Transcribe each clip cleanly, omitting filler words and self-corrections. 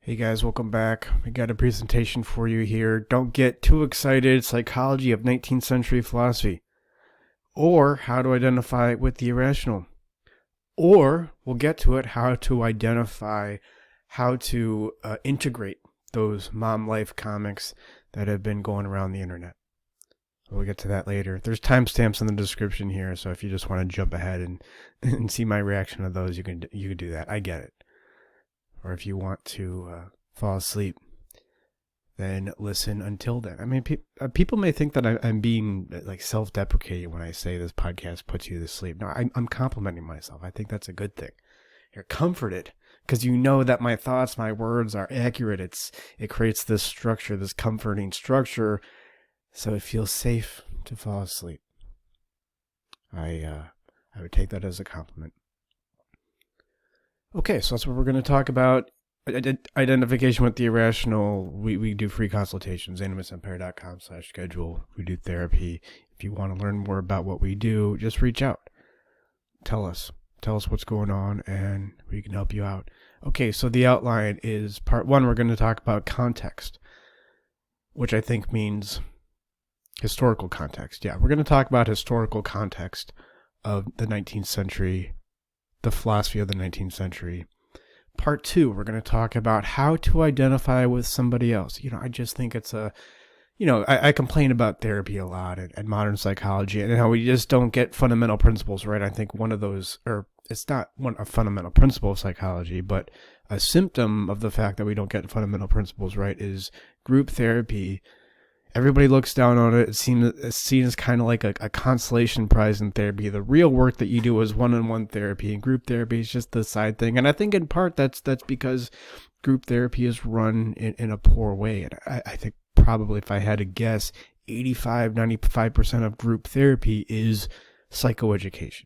Hey guys, welcome back. We got a presentation for you here. Don't get too excited. Psychology of 19th century philosophy. Or how to identify with the irrational. Or we'll get to it, how to identify, how to integrate those mom life comics that have been going around the internet. We'll get to that later. There's timestamps in the description here, so if you just want to jump ahead and see my reaction to those, you can do that. I get it. Or if you want to fall asleep, then listen until then. I mean, people may think that I'm being like self-deprecating when I say this podcast puts you to sleep. No, I'm complimenting myself. I think that's a good thing. You're comforted because you know that my thoughts, my words are accurate. It creates this structure, this comforting structure, so it feels safe to fall asleep. I would take that as a compliment. Okay, so that's what we're going to talk about. Identification with the irrational. We do free consultations, animusempire.com/schedule. We do therapy. If you want to learn more about what we do, just reach out. Tell us what's going on, and we can help you out. Okay, so the outline is part one. We're going to talk about context, which I think means historical context. Yeah, we're going to talk about historical context of the 19th century, the philosophy of the 19th century. Part two, we're going to talk about how to identify with somebody else. I just think it's I complain about therapy a lot and modern psychology and how we just don't get fundamental principles right. I think one of those, or it's not a fundamental principle of psychology, but a symptom of the fact that we don't get fundamental principles right is group therapy. Everybody looks down on it. It's seen as kind of like a consolation prize in therapy. The real work that you do is one-on-one therapy, and group therapy is just the side thing. And I think in part that's because group therapy is run in a poor way. And I think probably, if I had to guess, 95% of group therapy is psychoeducation.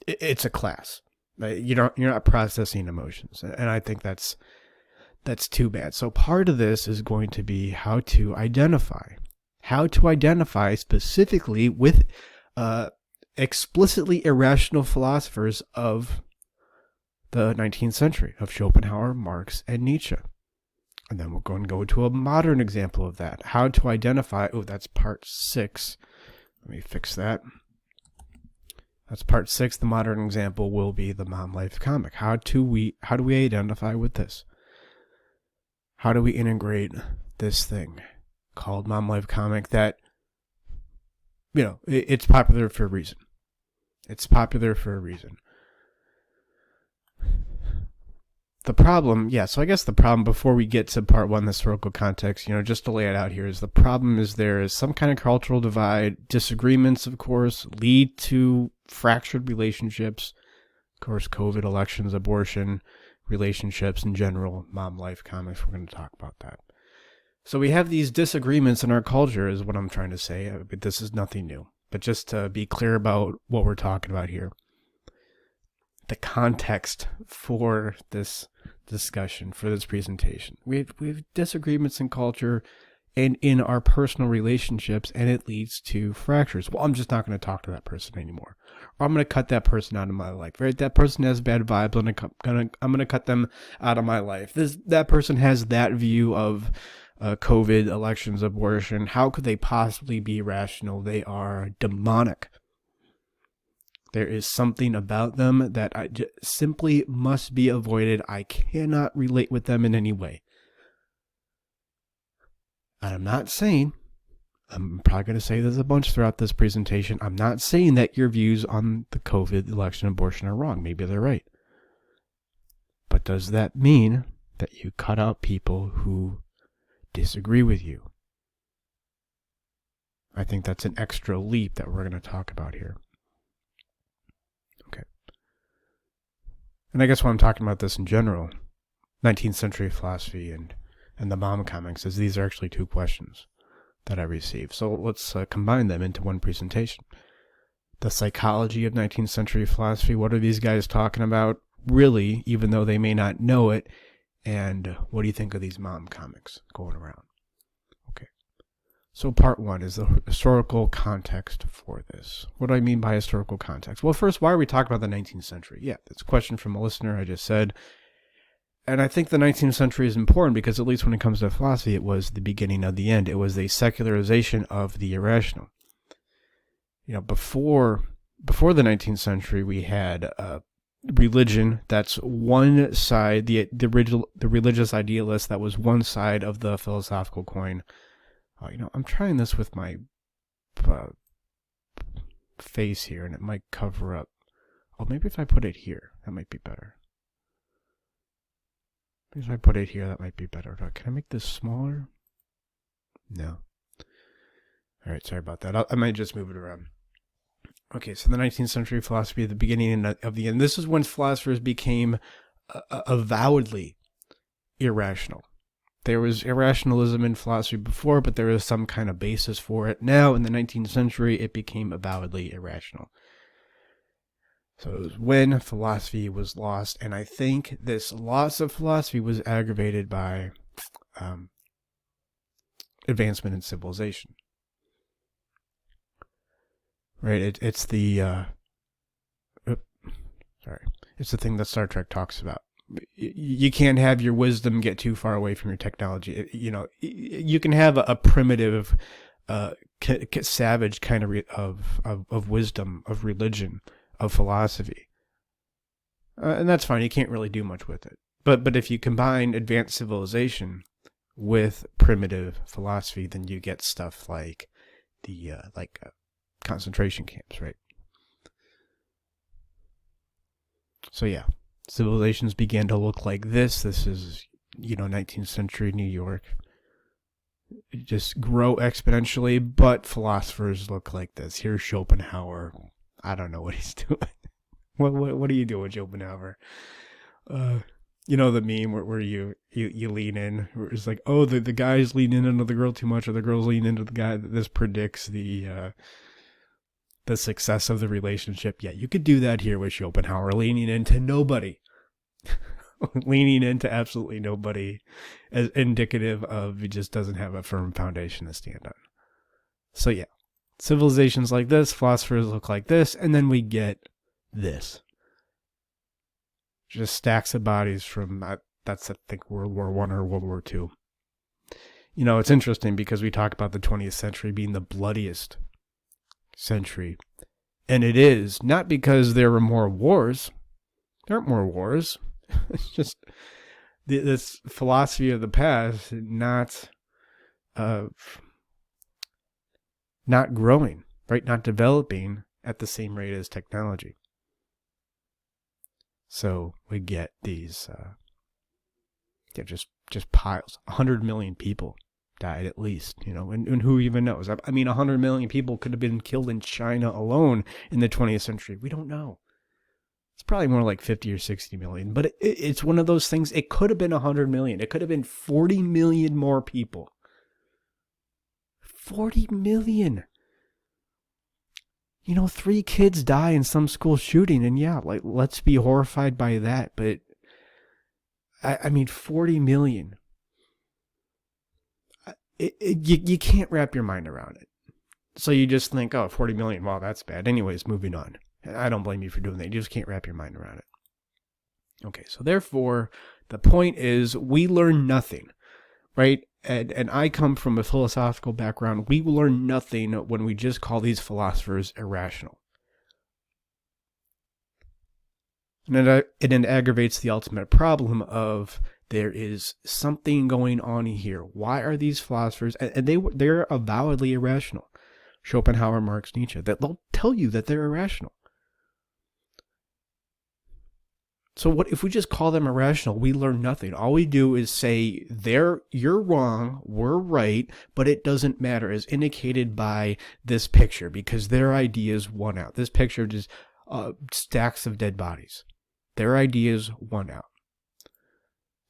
It's a class. You're not processing emotions, and I think that's too bad. So part of this is going to be how to identify specifically with explicitly irrational philosophers of the 19th century, of Schopenhauer, Marx, and Nietzsche. And then we're going to go to a modern example of that. How to identify, that's part 6. Let me fix that. That's part 6. The modern example will be the mom life comic. How do we identify with this? How do we integrate this thing called mom life comic that, it's popular for a reason. It's popular for a reason. The problem, so I guess the problem before we get to part 1, the historical context, just to lay it out here, is the problem is there is some kind of cultural divide. Disagreements, of course, lead to fractured relationships. Of course, COVID, elections, abortion, relationships in general, mom life comics, we're going to talk about that. So we have these disagreements in our culture is what I'm trying to say. But this is nothing new. But just to be clear about what we're talking about here, the context for this discussion, for this presentation. We have disagreements in culture and in our personal relationships, and it leads to fractures. Well, I'm just not going to talk to that person anymore. Or I'm going to cut that person out of my life, right? That person has bad vibes. I'm going to cut them out of my life. That person has that view of COVID, elections, abortion. How could they possibly be rational? They are demonic. There is something about them that simply must be avoided. I cannot relate with them in any way. And I'm not saying, I'm probably going to say this a bunch throughout this presentation, I'm not saying that your views on the COVID, election, abortion are wrong. Maybe they're right. But does that mean that you cut out people who disagree with you? I think that's an extra leap that we're going to talk about here. Okay. And I guess when I'm talking about this in general, 19th century philosophy and the mom comics, is these are actually 2 questions that I received. So let's combine them into one presentation. The psychology of 19th century philosophy, what are these guys talking about really, even though they may not know it? And what do you think of these mom comics going around? Okay. So part 1 is the historical context for this. What do I mean by historical context? Well, first, why are we talking about the 19th century? Yeah, that's a question from a listener. I just said, And I think the 19th century is important because, at least when it comes to philosophy, it was the beginning of the end. It was a secularization of the irrational. Before the 19th century, we had religion. That's one side. The religious idealist. That was one side of the philosophical coin. I'm trying this with my face here, and it might cover up. Oh, maybe if I put it here, that might be better. Maybe if I put it here, that might be better. Can I make this smaller? No. All right, sorry about that. I might just move it around. Okay, so the 19th century philosophy at the beginning of the end. This is when philosophers became avowedly irrational. There was irrationalism in philosophy before, but there was some kind of basis for it. Now, in the 19th century, it became avowedly irrational. So it was when philosophy was lost, and I think this loss of philosophy was aggravated by advancement in civilization. Right? It's the it's the thing that Star Trek talks about. You can't have your wisdom get too far away from your technology. You can have a primitive, savage kind of wisdom, of religion, of philosophy, and that's fine. You can't really do much with it. But if you combine advanced civilization with primitive philosophy, then you get stuff like the concentration camps, right? So yeah, civilizations began to look like this. This is 19th century New York. Just grow exponentially, but philosophers look like this. Here's Schopenhauer. I don't know what he's doing. What are you doing, Schopenhauer? The meme where you lean in, where it's like, oh, the guys lean in into the girl too much, or the girls lean into the guy. This predicts the success of the relationship. Yeah, you could do that here with Schopenhauer, leaning into nobody. Leaning into absolutely nobody, as indicative of he just doesn't have a firm foundation to stand on. So yeah, civilizations like this, philosophers look like this, and then we get this. Just stacks of bodies from, that's I think World War I or World War II. It's interesting because we talk about the 20th century being the bloodiest century. And it is, not because there were more wars. There aren't more wars. It's just this philosophy of the past not growing, right? Not developing at the same rate as technology. So we get these, just piles. 100 million people died at least, and who even knows? 100 million people could have been killed in China alone in the 20th century. We don't know. It's probably more like 50 or 60 million, but it's one of those things. It could have been 100 million. It could have been 40 million more people. 40 million. 3 kids die in some school shooting, and yeah, let's be horrified by that, but 40 million. You can't wrap your mind around it. So you just think, 40 million, wow, that's bad. Anyways, moving on. I don't blame you for doing that. You just can't wrap your mind around it. Okay, so therefore, the point is we learn nothing, right? And I come from a philosophical background. We will learn nothing when we just call these philosophers irrational. And it aggravates the ultimate problem of there is something going on here. Why are these philosophers, and they're avowedly irrational. Schopenhauer, Marx, Nietzsche, that they'll tell you that they're irrational. So what if we just call them irrational? We learn nothing. All we do is say you're wrong, we're right, but it doesn't matter, as indicated by this picture, because their ideas won out. This picture just stacks of dead bodies. Their ideas won out.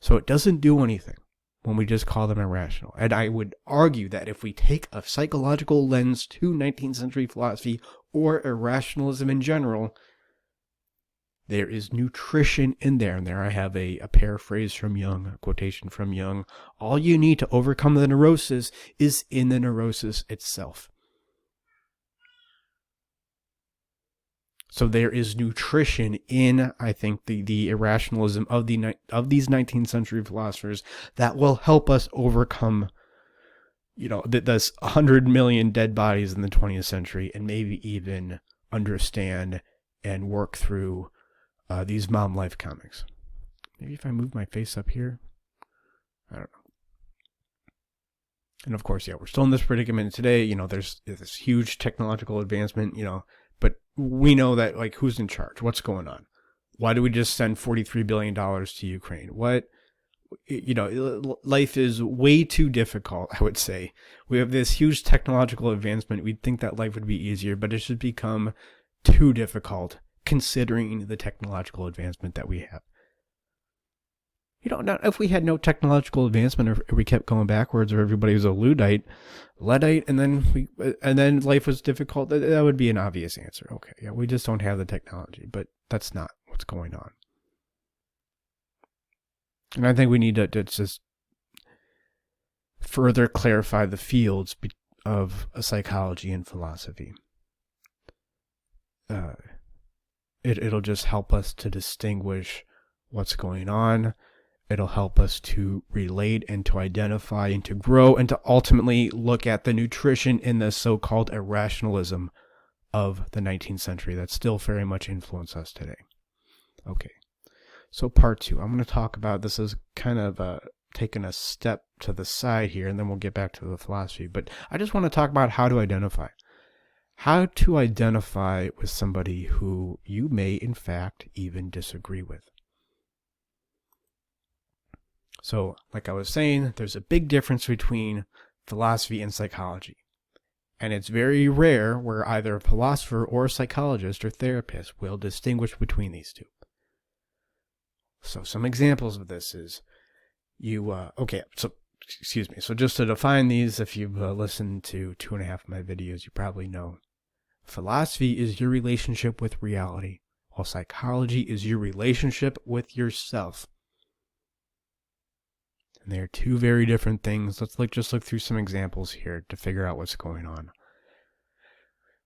So it doesn't do anything when we just call them irrational. And I would argue that if we take a psychological lens to 19th century philosophy or irrationalism in general, there is nutrition in there. And there I have a paraphrase from Jung, a quotation from Jung. All you need to overcome the neurosis is in the neurosis itself. So there is nutrition in, I think, the irrationalism of these 19th century philosophers that will help us overcome, this 100 million dead bodies in the 20th century, and maybe even understand and work through these mom life comics. Maybe if I move my face up here, I don't know. And of course, we're still in this predicament today. There's this huge technological advancement, but we know that, like, who's in charge? What's going on? Why do we just send $43 billion to Ukraine? Life is way too difficult, I would say. We have this huge technological advancement. We'd think that life would be easier, but it's just become too difficult considering the technological advancement that we have. Now, if we had no technological advancement, or we kept going backwards, or everybody was a Luddite, and then life was difficult, that would be an obvious answer. Okay, we just don't have the technology, but that's not what's going on. And I think we need to just further clarify the fields of psychology and philosophy. It'll just help us to distinguish what's going on. It'll help us to relate and to identify and to grow and to ultimately look at the nutrition in the so-called irrationalism of the 19th century that still very much influence us today. Okay, so part 2. I'm going to talk about, this is kind of taking a step to the side here, and then we'll get back to the philosophy. But I just want to talk about how to identify. How to identify with somebody who you may, in fact, even disagree with. So, like I was saying, there's a big difference between philosophy and psychology. And it's very rare where either a philosopher or a psychologist or therapist will distinguish between these two. So some examples of this is so just to define these, if you've listened to 2.5 of my videos, you probably know philosophy is your relationship with reality, while psychology is your relationship with yourself. And they're two very different things. Let's just look through some examples here to figure out what's going on.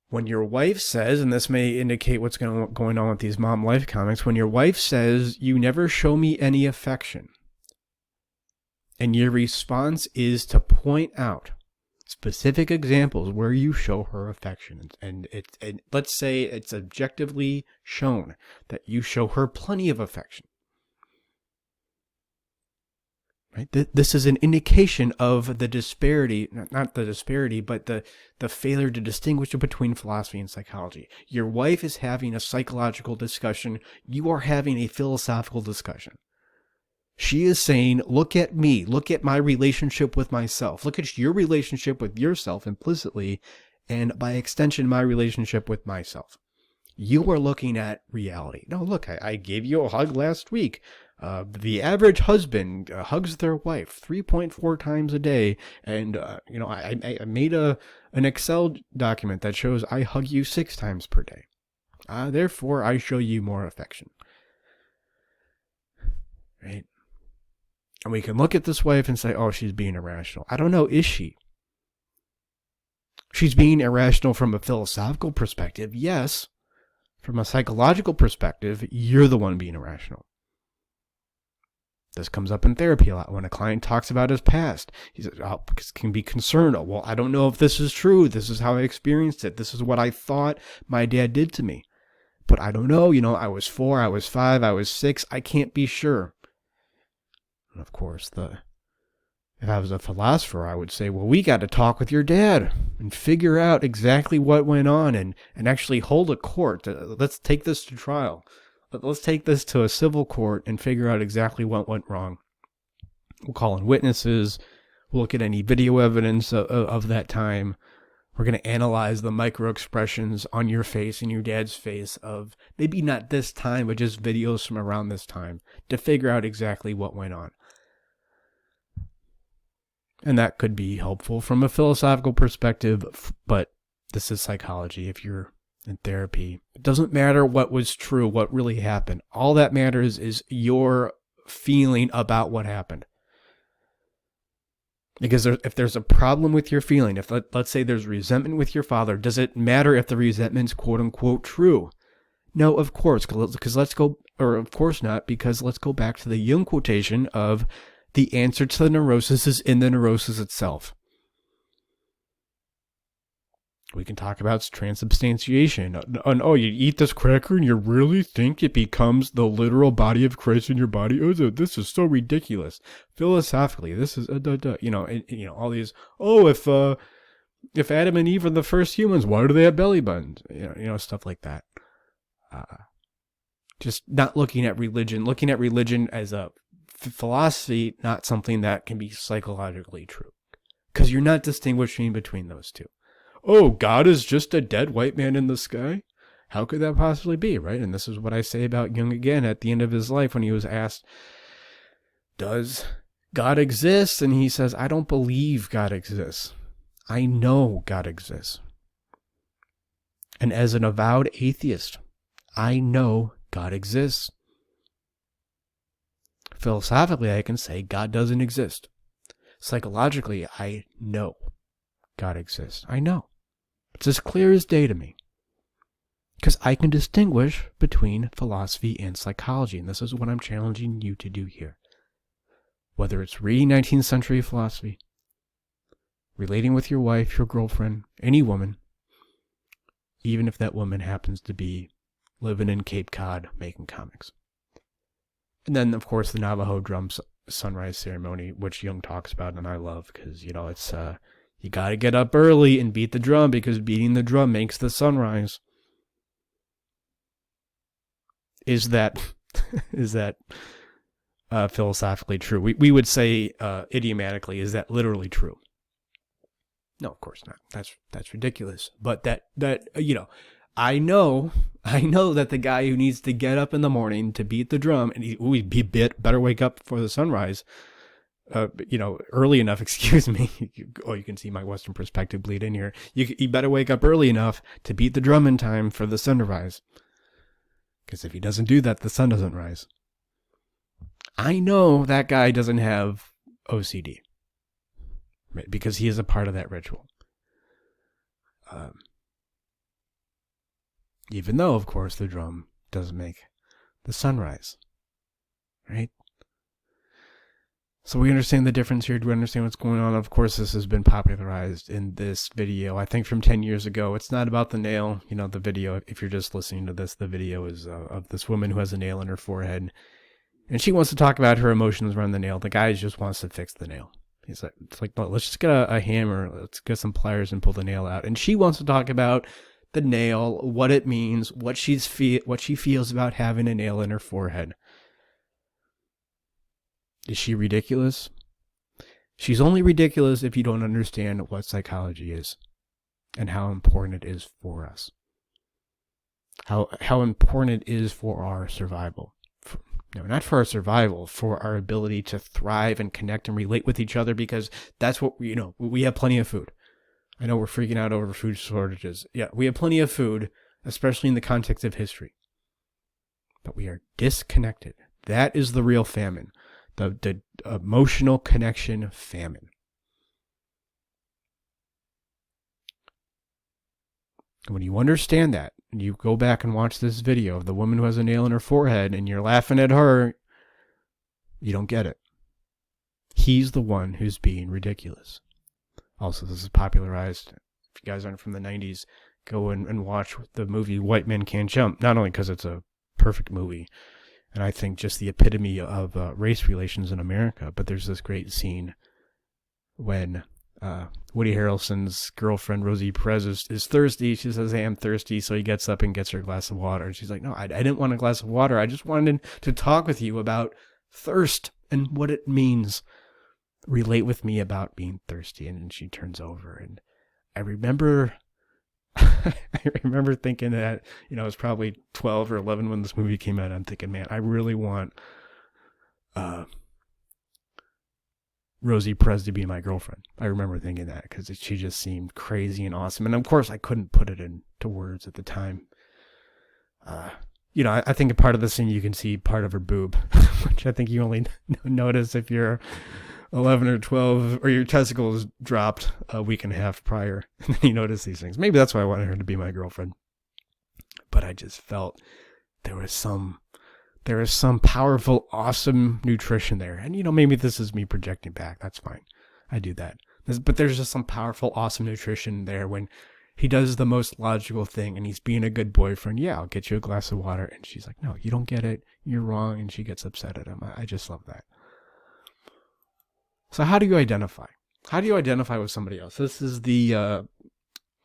When your wife says, and this may indicate what's going on with these mom life comics, when your wife says, "You never show me any affection," and your response is to point out specific examples where you show her affection, and let's say it's objectively shown that you show her plenty of affection. Right? This is an indication of the disparity, not the disparity, but the failure to distinguish between philosophy and psychology. Your wife is having a psychological discussion. You are having a philosophical discussion. She is saying, look at me, look at my relationship with myself. Look at your relationship with yourself implicitly, and by extension, my relationship with myself. You are looking at reality. No, look, I gave you a hug last week. The average husband hugs their wife 3.4 times a day, and I made an Excel document that shows I hug you 6 times per day. Therefore, I show you more affection. Right? And we can look at this wife and say, "Oh, she's being irrational." I don't know, is she? She's being irrational from a philosophical perspective, yes. From a psychological perspective, you're the one being irrational. This comes up in therapy a lot when a client talks about his past. He says, can be concerned. "Oh, well, I don't know if this is true. This is how I experienced it. This is what I thought my dad did to me. But I don't know. I was 4, I was 5, I was 6. I can't be sure." And of course, if I was a philosopher, I would say, well, we got to talk with your dad and figure out exactly what went on and actually hold a court. Let's take this to trial. Let's take this to a civil court and figure out exactly what went wrong. We'll call in witnesses. We'll look at any video evidence of that time. We're going to analyze the micro expressions on your face and your dad's face of maybe not this time, but just videos from around this time to figure out exactly what went on. And that could be helpful from a philosophical perspective, but this is psychology. If you're in therapy, it doesn't matter what was true, what really happened. All that matters is your feeling about what happened. Because if there's a problem with your feeling, if let's say there's resentment with your father, does it matter if the resentment's quote unquote true? No, of course, because let's go, or of course not, because let's go back to the Jung quotation of the answer to the neurosis is in the neurosis itself. We can talk about transubstantiation. And, oh, you eat this cracker and you really think it becomes the literal body of Christ in your body? Oh, this is so ridiculous. Philosophically, this is, all these, if Adam and Eve are the first humans, why do they have belly buttons? Stuff like that. Just not looking at religion as a philosophy, not something that can be psychologically true. Because you're not distinguishing between those two. Oh, God is just a dead white man in the sky? How could that possibly be, right? And this is what I say about Jung again at the end of his life when he was asked, does God exist? And he says, I don't believe God exists. I know God exists. And as an avowed atheist, I know God exists. Philosophically, I can say God doesn't exist. Psychologically, I know God exists. I know. It's as clear as day to me. Because I can distinguish between philosophy and psychology, and this is what I'm challenging you to do here. Whether it's reading 19th century philosophy, relating with your wife, your girlfriend, any woman, even if that woman happens to be living in Cape Cod making comics. And then, of course, the Navajo drum sunrise ceremony, which Jung talks about and I love, because, it's... you got to get up early and beat the drum because beating the drum makes the sunrise. Is that philosophically true? We would say idiomatically, is that literally true? No, of course not. That's ridiculous. But that I know that the guy who needs to get up in the morning to beat the drum and he better wake up before the sunrise. Early enough, excuse me. You can see my Western perspective bleed in here. You better wake up early enough to beat the drum in time for the sun to rise. Because if he doesn't do that, the sun doesn't rise. I know that guy doesn't have OCD. Right? Because he is a part of that ritual. Even though, of course, the drum doesn't make the sunrise. Right? So we understand the difference here. Do we understand what's going on? Of course, this has been popularized in this video, I think from 10 years ago. It's not about the nail. The video, if you're just listening to this, the video is of this woman who has a nail in her forehead. And she wants to talk about her emotions around the nail. The guy just wants to fix the nail. It's like, let's just get a hammer. Let's get some pliers and pull the nail out. And she wants to talk about the nail, what it means, what she feels about having a nail in her forehead. Is she ridiculous? She's only ridiculous if you don't understand what psychology is and how important it is for us. How important it is for our survival. No, not for our survival, for our ability to thrive and connect and relate with each other, because that's what, we have plenty of food. I know we're freaking out over food shortages. Yeah, we have plenty of food, especially in the context of history. But we are disconnected. That is the real famine. The emotional connection famine. When you understand that, and you go back and watch this video of the woman who has a nail in her forehead, and you're laughing at her, you don't get it. He's the one who's being ridiculous. Also, this is popularized. If you guys aren't from the 90s, go and watch the movie White Men Can't Jump. Not only because it's a perfect movie, and I think just the epitome of race relations in America, but there's this great scene when Woody Harrelson's girlfriend, Rosie Perez, is thirsty. She says, hey, I'm thirsty. So he gets up and gets her a glass of water. And she's like, no, I didn't want a glass of water. I just wanted to talk with you about thirst and what it means. Relate with me about being thirsty. And then she turns over. And I remember thinking that, I was probably 12 or 11 when this movie came out. I'm thinking, man, I really want Rosie Perez to be my girlfriend. I remember thinking that because she just seemed crazy and awesome. And of course, I couldn't put it into words at the time. I think a part of the scene, you can see part of her boob, which I think you only notice if you're 11 or 12 or your testicles dropped a week and a half prior. And then you notice these things. Maybe that's why I wanted her to be my girlfriend. but I just felt there was some powerful, awesome nutrition there. And, maybe this is me projecting back. That's fine. I do that. But there's just some powerful, awesome nutrition there when he does the most logical thing and he's being a good boyfriend. Yeah, I'll get you a glass of water. And she's like, no, you don't get it. You're wrong. And she gets upset at him. I just love that. So how do you identify? How do you identify with somebody else? This is the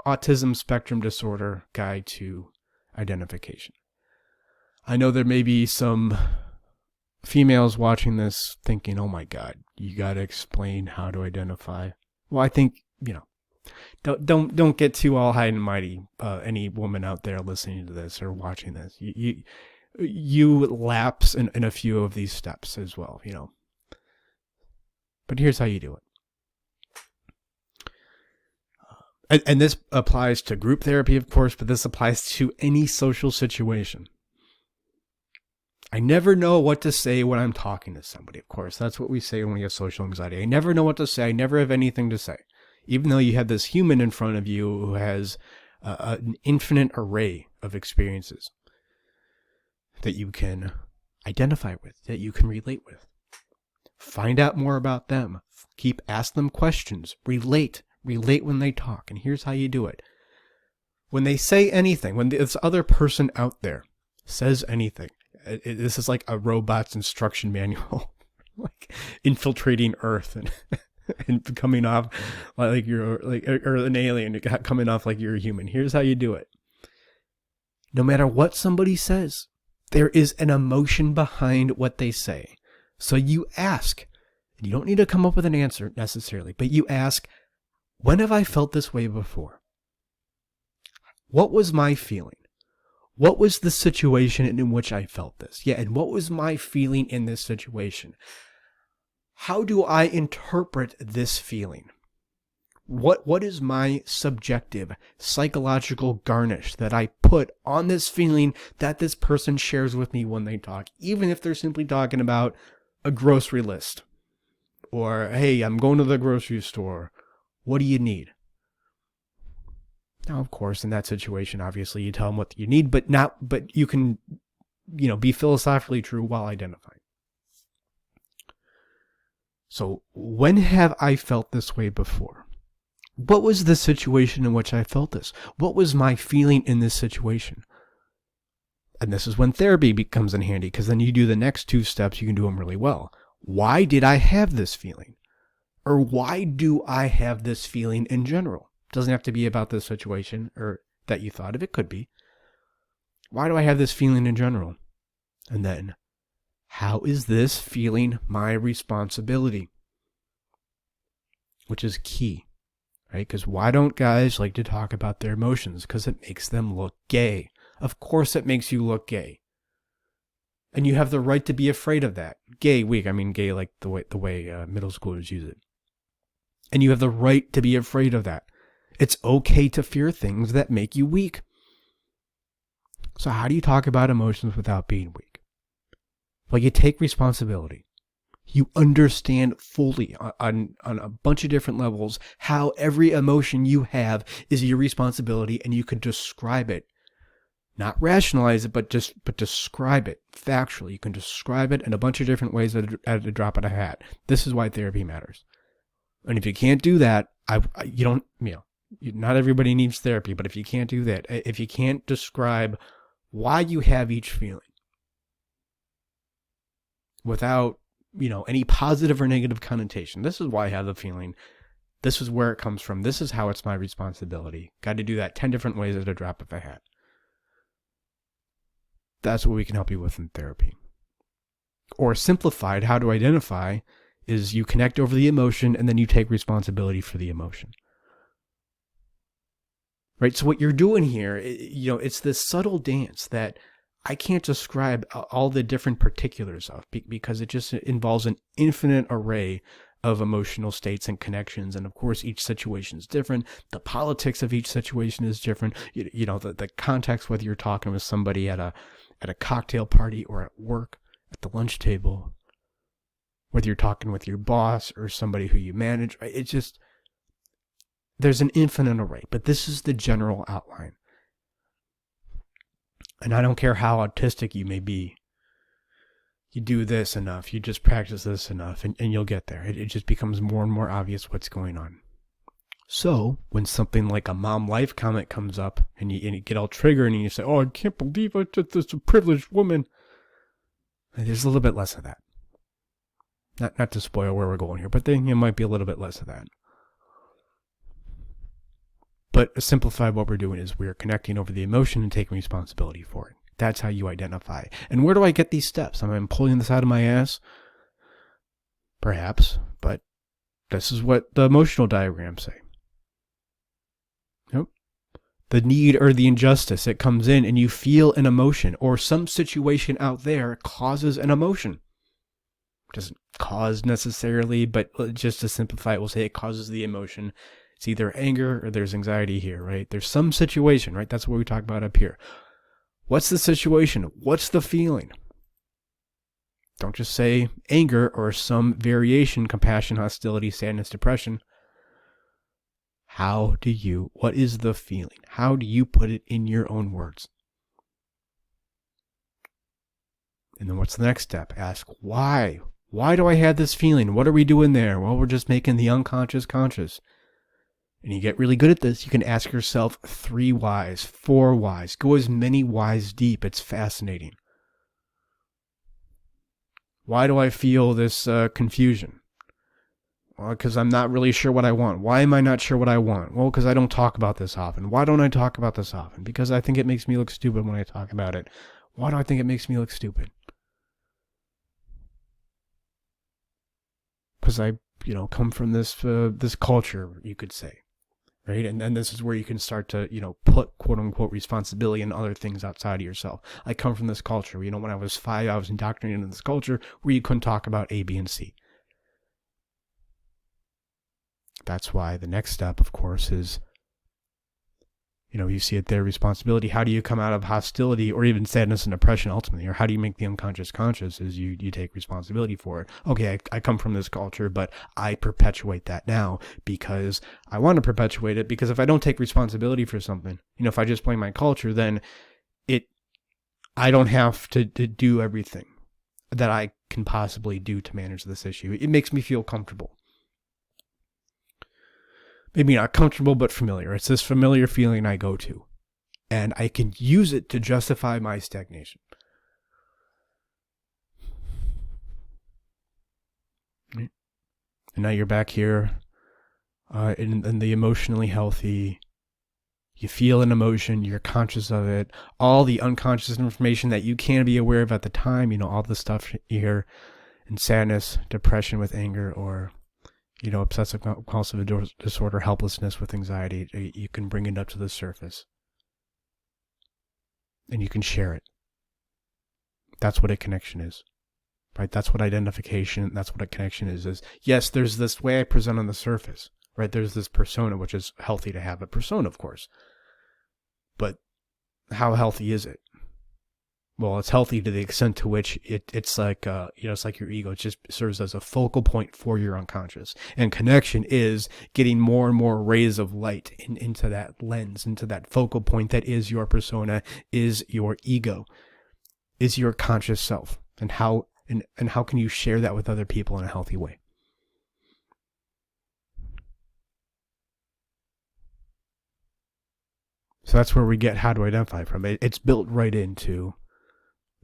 Autism Spectrum Disorder Guide to Identification. I know there may be some females watching this thinking, oh my God, you got to explain how to identify. Well, I think, don't get too all high and mighty. Any woman out there listening to this or watching this, you lapse in a few of these steps as well, But here's how you do it. And this applies to group therapy, of course, but this applies to any social situation. I never know what to say when I'm talking to somebody, of course. That's what we say when we have social anxiety. I never know what to say. I never have anything to say. Even though you have this human in front of you who has an infinite array of experiences that you can identify with, that you can relate with. Find out more about them. Ask them questions. Relate when they talk. And here's how you do it. When they say anything, when this other person out there says anything, this is like a robot's instruction manual, like infiltrating Earth and coming off like you're or an alien coming off like you're a human. Here's how you do it. No matter what somebody says, there is an emotion behind what they say. So you ask, and you don't need to come up with an answer necessarily, but you ask, when have I felt this way before? What was my feeling? What was the situation in which I felt this? Yeah, and what was my feeling in this situation? How do I interpret this feeling? What is my subjective, psychological garnish that I put on this feeling that this person shares with me when they talk, even if they're simply talking about a grocery list? Or, hey, I'm going to the grocery store. What do you need? Now, of course, in that situation, obviously, you tell them what you need, but you can, be philosophically true while identifying. So, when have I felt this way before? What was the situation in which I felt this? What was my feeling in this situation? And this is when therapy becomes in handy, because then you do the next two steps, you can do them really well. Why did I have this feeling? Or why do I have this feeling in general? It doesn't have to be about this situation or that you thought of. It could be. Why do I have this feeling in general? And then, how is this feeling my responsibility? Which is key, right? Because why don't guys like to talk about their emotions? Because it makes them look gay. Of course it makes you look gay. And you have the right to be afraid of that. Gay, weak. I mean gay like the way middle schoolers use it. And you have the right to be afraid of that. It's okay to fear things that make you weak. So how do you talk about emotions without being weak? Well, you take responsibility. You understand fully on a bunch of different levels how every emotion you have is your responsibility, and you can describe it. Not rationalize it, but describe it factually. You can describe it in a bunch of different ways at a drop of a hat. This is why therapy matters. And if you can't do that, not everybody needs therapy, but if you can't do that, if you can't describe why you have each feeling without, any positive or negative connotation, this is why I have the feeling, this is where it comes from, this is how it's my responsibility. Got to do that 10 different ways at a drop of a hat. That's what we can help you with in therapy. Or simplified, how to identify is you connect over the emotion and then you take responsibility for the emotion. Right? So what you're doing here, it's this subtle dance that I can't describe all the different particulars of because it just involves an infinite array of emotional states and connections. And of course, each situation is different. The politics of each situation is different. The context, whether you're talking with somebody at a cocktail party or at work, at the lunch table, whether you're talking with your boss or somebody who you manage, right? It's just, there's an infinite array, but this is the general outline. And I don't care how autistic you may be. You do this enough, you just practice this enough, and you'll get there. It just becomes more and more obvious what's going on. So, when something like a mom life comment comes up, and you get all triggered, and you say, oh, I can't believe I did this to a privileged woman, there's a little bit less of that. Not to spoil where we're going here, but there might be a little bit less of that. But to simplify, what we're doing is we're connecting over the emotion and taking responsibility for it. That's how you identify. And where do I get these steps? Am I pulling this out of my ass? Perhaps, but this is what the emotional diagrams say. Nope. The need or the injustice, it comes in and you feel an emotion, or some situation out there causes an emotion. It doesn't cause necessarily, but just to simplify it, we'll say it causes the emotion. It's either anger or there's anxiety here, right? There's some situation, right? That's what we talk about up here. What's the situation? What's the feeling? Don't just say anger or some variation, compassion, hostility, sadness, depression. What is the feeling? How do you put it in your own words? And then what's the next step? Ask why. Why do I have this feeling? What are we doing there? Well, we're just making the unconscious conscious. And you get really good at this. You can ask yourself 3 whys, 4 whys. Go as many whys deep. It's fascinating. Why do I feel this confusion? Well, because I'm not really sure what I want. Why am I not sure what I want? Well, because I don't talk about this often. Why don't I talk about this often? Because I think it makes me look stupid when I talk about it. Why do I think it makes me look stupid? Because I, come from this culture, you could say. Right? And then this is where you can start to, put quote unquote responsibility and other things outside of yourself. I come from this culture. When I was 5, I was indoctrinated in this culture where you couldn't talk about A, B, and C. That's why the next step, of course, is, you see it there, responsibility. How do you come out of hostility or even sadness and depression ultimately? Or how do you make the unconscious conscious? Is you take responsibility for it. Okay, I come from this culture, but I perpetuate that now because I want to perpetuate it, because if I don't take responsibility for something, if I just blame my culture, then I don't have to do everything that I can possibly do to manage this issue. It makes me feel comfortable. Maybe not comfortable, but familiar. It's this familiar feeling I go to. And I can use it to justify my stagnation. And now you're back here in the emotionally healthy. You feel an emotion. You're conscious of it. All the unconscious information that you can be aware of at the time. All the stuff here in sadness, depression with anger, or obsessive compulsive disorder, helplessness with anxiety. You can bring it up to the surface. And you can share it. That's what a connection is. Right? That's what identification, that's what a connection is yes, there's this way I present on the surface. Right? There's this persona, which is healthy to have a persona, of course. But how healthy is it? Well, it's healthy to the extent to which it's like, it's like your ego. It just serves as a focal point for your unconscious. And connection is getting more and more rays of light into that lens, into that focal point that is your persona, is your ego, is your conscious self. And how can you share that with other people in a healthy way? So that's where we get how to identify from. It's built right into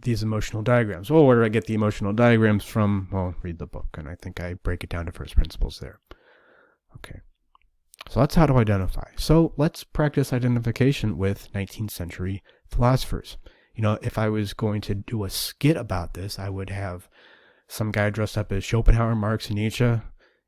these emotional diagrams. Well, where do I get the emotional diagrams from? Well, read the book, and I think I break it down to first principles there. Okay. So that's how to identify. So let's practice identification with 19th century philosophers. If I was going to do a skit about this, I would have some guy dressed up as Schopenhauer, Marx, and Nietzsche,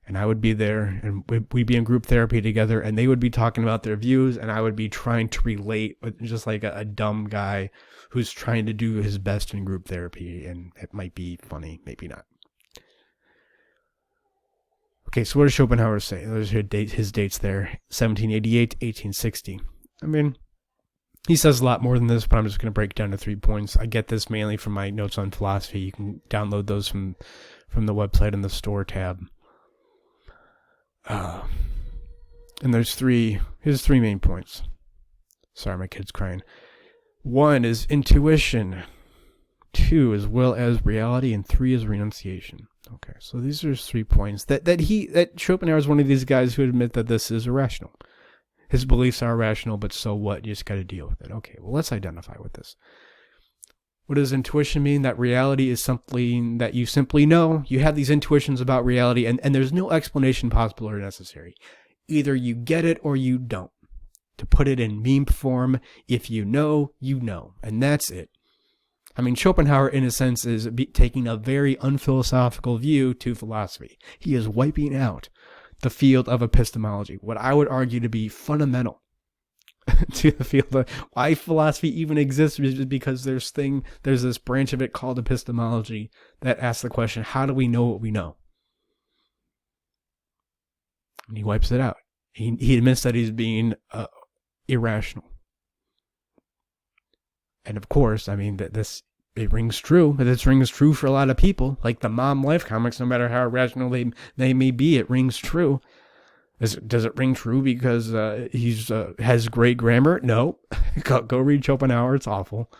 and I would be there, and we'd be in group therapy together, and they would be talking about their views, and I would be trying to relate with just like a dumb guy who's trying to do his best in group therapy, and it might be funny, maybe not. Okay, so what does Schopenhauer say? There's his dates there, 1788, 1860. He says a lot more than this, but I'm just going to break it down to 3 points. I get this mainly from my notes on philosophy. You can download those from the website in the store tab. And there's his three main points. Sorry, my kid's crying. 1 is intuition, 2 is will as reality, and 3 is renunciation. Okay, so these are 3 points that Schopenhauer is one of these guys who admit that this is irrational. His beliefs are irrational, but so what? You just got to deal with it. Okay, well, let's identify with this. What does intuition mean? That reality is something that you simply know. You have these intuitions about reality, and there's no explanation possible or necessary. Either you get it or you don't. To put it in meme form, if you know, you know. And that's it. I mean, Schopenhauer, in a sense, is taking a very unphilosophical view to philosophy. He is wiping out the field of epistemology, what I would argue to be fundamental to the field of why philosophy even exists, is because there's this branch of it called epistemology that asks the question, how do we know what we know? And he wipes it out. He admits that he's being irrational. And of course, I mean, it rings true. This rings true for a lot of people. Like the Mom Life comics, no matter how irrational they may be, it rings true. Does it ring true because he has great grammar? No. Go read Schopenhauer. It's awful.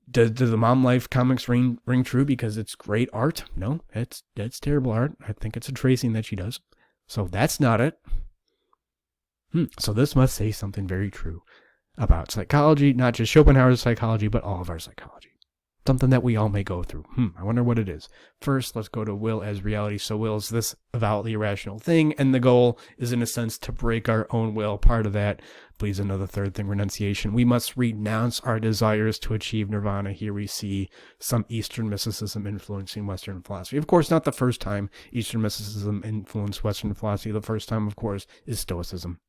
Do the Mom Life comics ring true because it's great art? No, it's terrible art. I think it's a tracing that she does. So that's not it. So this must say something very true about psychology, not just Schopenhauer's psychology, but all of our psychology. Something that we all may go through. I wonder what it is. First, let's go to will as reality. So will is this avowedly irrational thing, and the goal is, in a sense, to break our own will. Part of that bleeds another third thing, renunciation. We must renounce our desires to achieve nirvana. Here we see some Eastern mysticism influencing Western philosophy. Of course, not the first time Eastern mysticism influenced Western philosophy. The first time, of course, is Stoicism.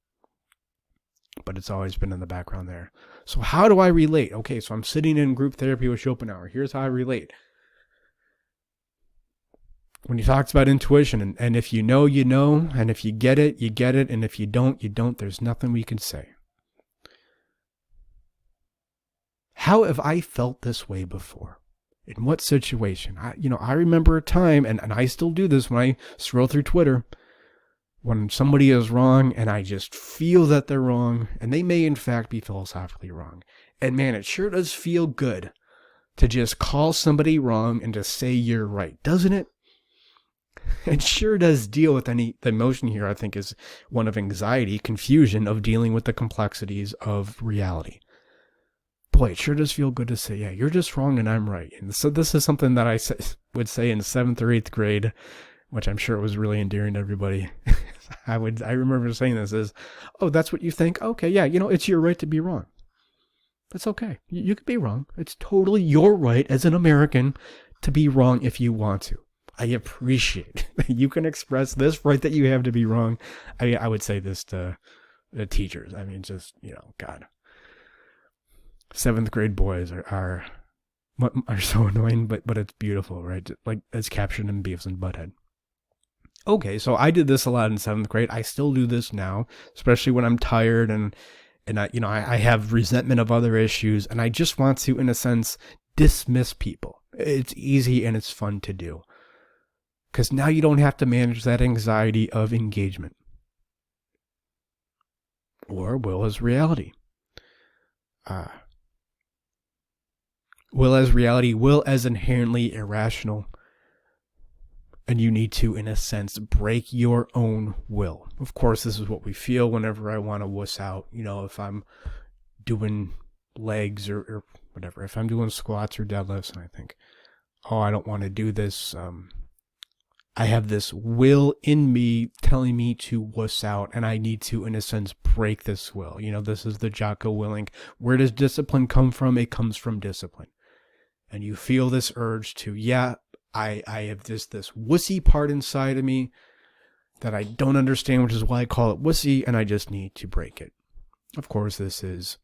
But it's always been in the background there. So how do I relate? Okay, so I'm sitting in group therapy with Schopenhauer. Here's how I relate. When he talks about intuition, and if you know, you know, and if you get it, you get it, and if you don't, you don't, there's nothing we can say. How have I felt this way before? In what situation? I remember a time, and I still do this when I scroll through Twitter, when somebody is wrong and I just feel that they're wrong, and they may in fact be philosophically wrong. And man, it sure does feel good to just call somebody wrong and to say you're right, doesn't it? It sure does deal with the emotion here, I think, is one of anxiety, confusion of dealing with the complexities of reality. Boy, it sure does feel good to say, yeah, you're just wrong and I'm right. And so this is something that I would say in 7th or 8th grade, which I'm sure was really endearing to everybody. I remember saying this is, oh, that's what you think? Okay, yeah, it's your right to be wrong. That's okay. You could be wrong. It's totally your right as an American to be wrong if you want to. I appreciate that you can express this right that you have to be wrong. I would say this to the teachers. I mean, just, God. 7th grade boys are so annoying, but it's beautiful, right? Like it's captured in Beavis and Butthead. Okay, so I did this a lot in 7th grade. I still do this now, especially when I'm tired and I have resentment of other issues, and I just want to, in a sense, dismiss people. It's easy and it's fun to do. Because now you don't have to manage that anxiety of engagement. Or will as reality. Will as reality, will as inherently irrational. And you need to, in a sense, break your own will. Of course, this is what we feel whenever I want to wuss out. If I'm doing legs or whatever. If I'm doing squats or deadlifts and I think, oh, I don't want to do this. I have this will in me telling me to wuss out, and I need to, in a sense, break this will. This is the Jocko Willink. Where does discipline come from? It comes from discipline. And you feel this urge to, I have this wussy part inside of me that I don't understand, which is why I call it wussy, and I just need to break it. Of course, this is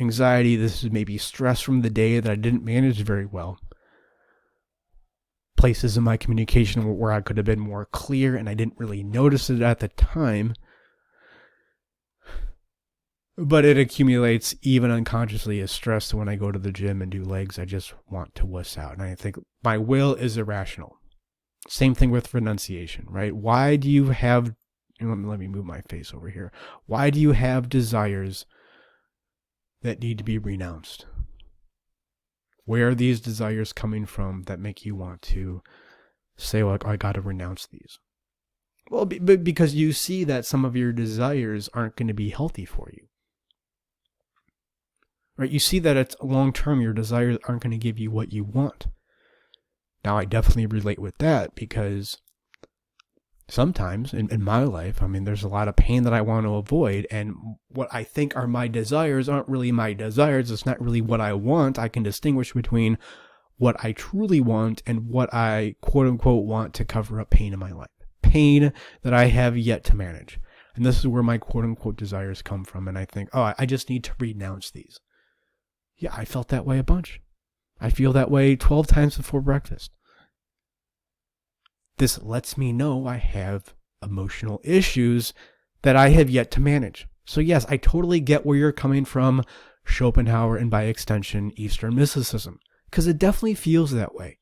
anxiety. This is maybe stress from the day that I didn't manage very well. Places in my communication where I could have been more clear and I didn't really notice it at the time. But it accumulates even unconsciously as stress when I go to the gym and do legs. I just want to wuss out. And I think my will is irrational. Same thing with renunciation, right? Why do you have, let me move my face over here. Why do you have desires that need to be renounced? Where are these desires coming from that make you want to say, well, I got to renounce these? Well, because you see that some of your desires aren't going to be healthy for you. Right? You see that it's long term, your desires aren't going to give you what you want. Now, I definitely relate with that because sometimes in my life, I mean, there's a lot of pain that I want to avoid. And what I think are my desires aren't really my desires. It's not really what I want. I can distinguish between what I truly want and what I quote unquote want to cover up pain in my life. Pain that I have yet to manage. And this is where my quote unquote desires come from. And I think, oh, I just need to renounce these. Yeah, I felt that way a bunch. I feel that way 12 times before breakfast. This lets me know I have emotional issues that I have yet to manage. So yes, I totally get where you're coming from, Schopenhauer, and by extension, Eastern mysticism, because it definitely feels that way.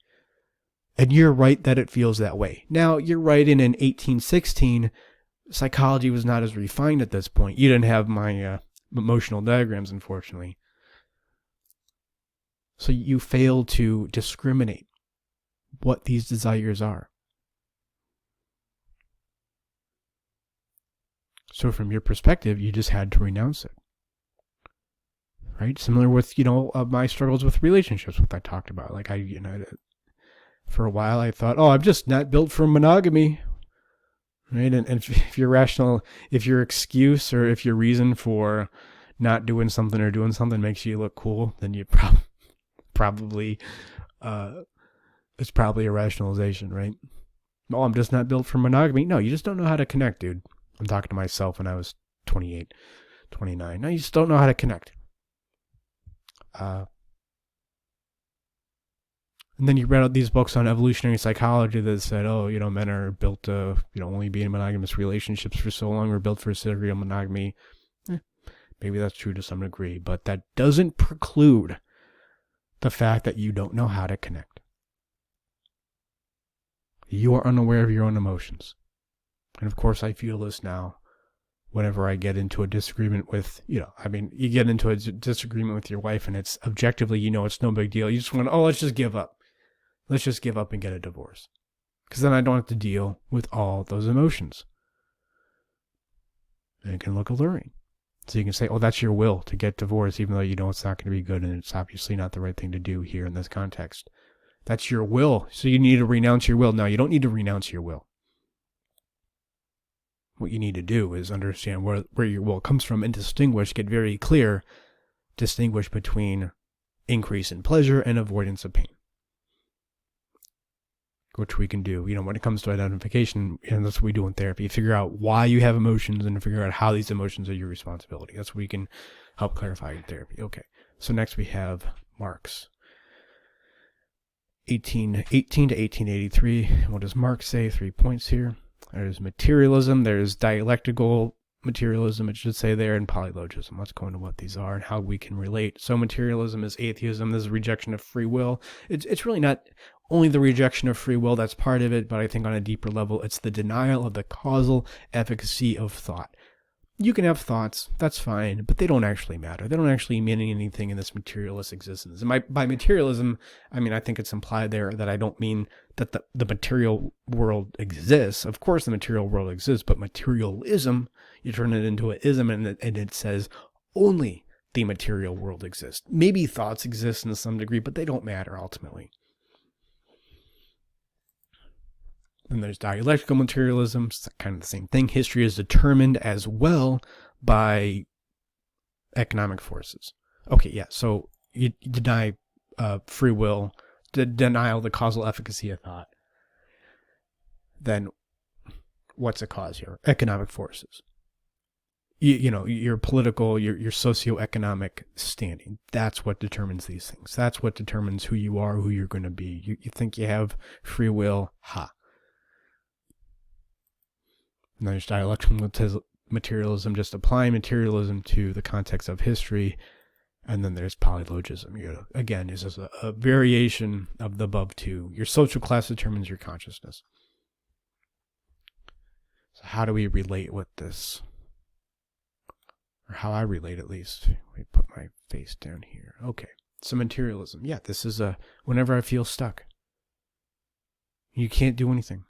And you're right that it feels that way. Now, you're right in 1816, psychology was not as refined at this point. You didn't have my emotional diagrams, unfortunately. So you fail to discriminate what these desires are. So from your perspective, you just had to renounce it. Right? Similar with, my struggles with relationships, what I talked about. Like for a while I thought, I'm just not built for monogamy. Right? And if you're rational, if your excuse or if your reason for not doing something or doing something makes you look cool, then you probably it's probably a rationalization, right? Oh, I'm just not built for monogamy. No, you just don't know how to connect, dude. I'm talking to myself when I was 28, 29. No, you just don't know how to connect. And then you read out these books on evolutionary psychology that said, men are built to, only be in monogamous relationships for so long. We're built for serial monogamy. Maybe that's true to some degree, but that doesn't preclude the fact that you don't know how to connect. You are unaware of your own emotions. And of course, I feel this now whenever I get into a disagreement with, you get into a disagreement with your wife and it's objectively, it's no big deal. You just want, let's just give up. Let's just give up and get a divorce. Because then I don't have to deal with all those emotions. And it can look alluring. So you can say, that's your will to get divorced, even though you know it's not going to be good and it's obviously not the right thing to do here in this context. That's your will. So you need to renounce your will. No, you don't need to renounce your will. What you need to do is understand where your will comes from and get very clear, distinguish between increase in pleasure and avoidance of pain. Which we can do, when it comes to identification, and that's what we do in therapy, figure out why you have emotions and figure out how these emotions are your responsibility. That's what we can help clarify in therapy. Okay, so next we have Marx. 1818 to 1883. What does Marx say? 3 points here. There's materialism, there's dialectical materialism, it should say there, and polylogism. Let's go into what these are and how we can relate. So materialism is atheism. This is rejection of free will. It's really not only the rejection of free will that's part of it, but I think on a deeper level, it's the denial of the causal efficacy of thought. You can have thoughts, that's fine, but they don't actually matter. They don't actually mean anything in this materialist existence. And by materialism, I think it's implied there that I don't mean that the material world exists. Of course the material world exists, but materialism, you turn it into an ism and it says only the material world exists. Maybe thoughts exist in some degree, but they don't matter ultimately. Then there's dialectical materialism. It's kind of the same thing. History is determined as well by economic forces. Okay, yeah, so you deny free will, denial the causal efficacy of thought. Then what's a cause here? Economic forces. Your political, your socioeconomic standing. That's what determines these things. That's what determines who you are, who you're going to be. You think you have free will? Ha. And there's dialectical materialism, just applying materialism to the context of history. And then there's polylogism. Again, this is a variation of the above two. Your social class determines your consciousness. So how do we relate with this? Or how I relate, at least. Let me put my face down here. Okay. So materialism. Yeah, this is whenever I feel stuck. You can't do anything.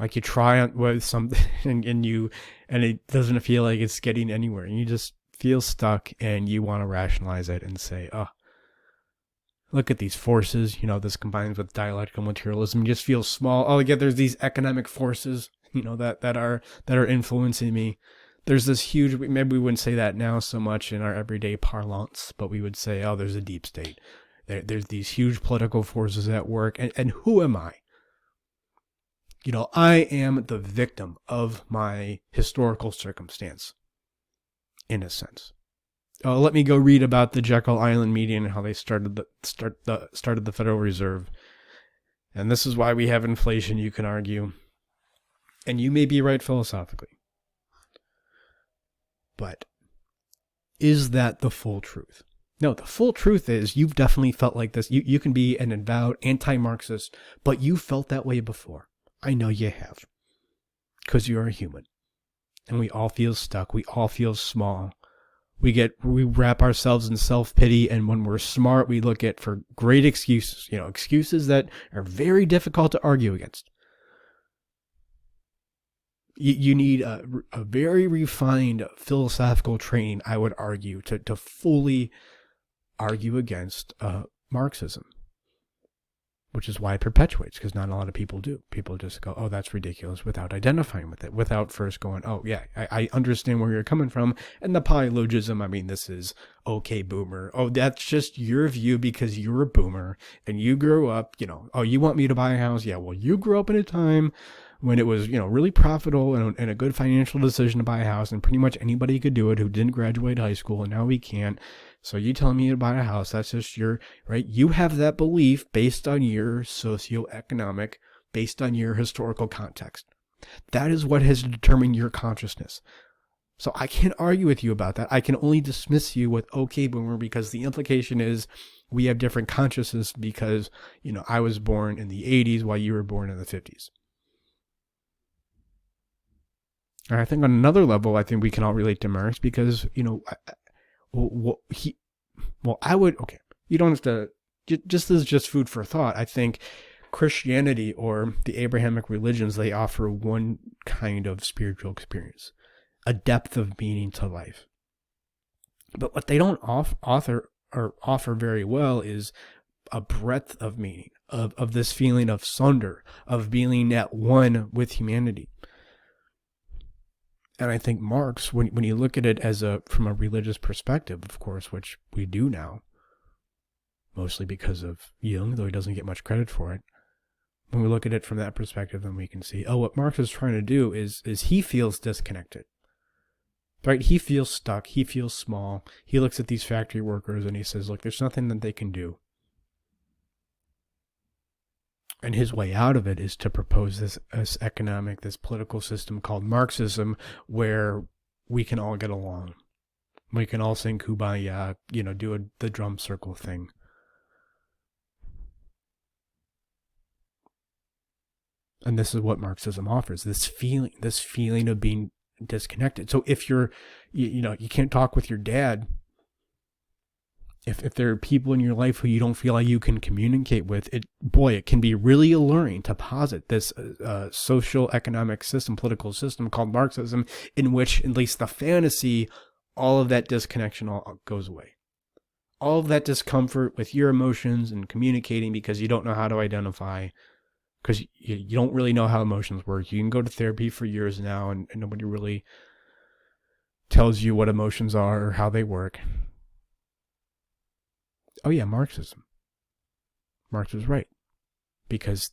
Like you try on with something and it doesn't feel like it's getting anywhere. And you just feel stuck and you want to rationalize it and say, oh, look at these forces. This combines with dialectical materialism. You just feel small. Oh, yeah, there's these economic forces, that are influencing me. There's this huge, maybe we wouldn't say that now so much in our everyday parlance, but we would say, oh, there's a deep state. There's these huge political forces at work. And who am I? I am the victim of my historical circumstance, in a sense. Let me go read about the Jekyll Island meeting and how they started the Federal Reserve. And this is why we have inflation, you can argue. And you may be right philosophically. But is that the full truth? No, the full truth is you've definitely felt like this. You can be an avowed anti-Marxist, but you felt that way before. I know you have. Because you're a human. And we all feel stuck. We all feel small. We wrap ourselves in self-pity, and when we're smart, we look at for great excuses. Excuses that are very difficult to argue against. You need a very refined philosophical training, I would argue, to fully argue against Marxism, which is why it perpetuates, because not a lot of people do. People just go, oh, that's ridiculous, without identifying with it, without first going, oh, yeah, I understand where you're coming from. And the polylogism, this is, okay, boomer. Oh, that's just your view because you're a boomer and you grew up, oh, you want me to buy a house? Yeah, well, you grew up in a time when it was, really profitable and a good financial decision to buy a house, and pretty much anybody could do it who didn't graduate high school, and now we can't. So you telling me to buy a house, that's just right? You have that belief based on your socioeconomic, based on your historical context. That is what has determined your consciousness. So I can't argue with you about that. I can only dismiss you with, okay, boomer, because the implication is we have different consciousness because, I was born in the 80s while you were born in the 50s. And I think on another level, I think we can all relate to Marx because, I would, okay, you don't have to, just as just food for thought, I think Christianity or the Abrahamic religions, they offer one kind of spiritual experience, a depth of meaning to life. But what they don't offer very well is a breadth of meaning, of this feeling of sunder, of being at one with humanity. And I think Marx, when you look at it from a religious perspective, of course, which we do now, mostly because of Jung, though he doesn't get much credit for it. When we look at it from that perspective, then we can see, what Marx is trying to do is he feels disconnected. Right? He feels stuck. He feels small. He looks at these factory workers and he says, look, there's nothing that they can do. And his way out of it is to propose this economic, this political system called Marxism, where we can all get along. We can all sing Kumbaya, do the drum circle thing. And this is what Marxism offers, this feeling of being disconnected. So if you can't talk with your dad, if there are people in your life who you don't feel like you can communicate with, it can be really alluring to posit this social economic system, political system called Marxism, in which at least the fantasy, all of that disconnection all goes away. All of that discomfort with your emotions and communicating because you don't know how to identify, because you don't really know how emotions work. You can go to therapy for years now and nobody really tells you what emotions are or how they work. Oh yeah, Marxism. Marx was right. Because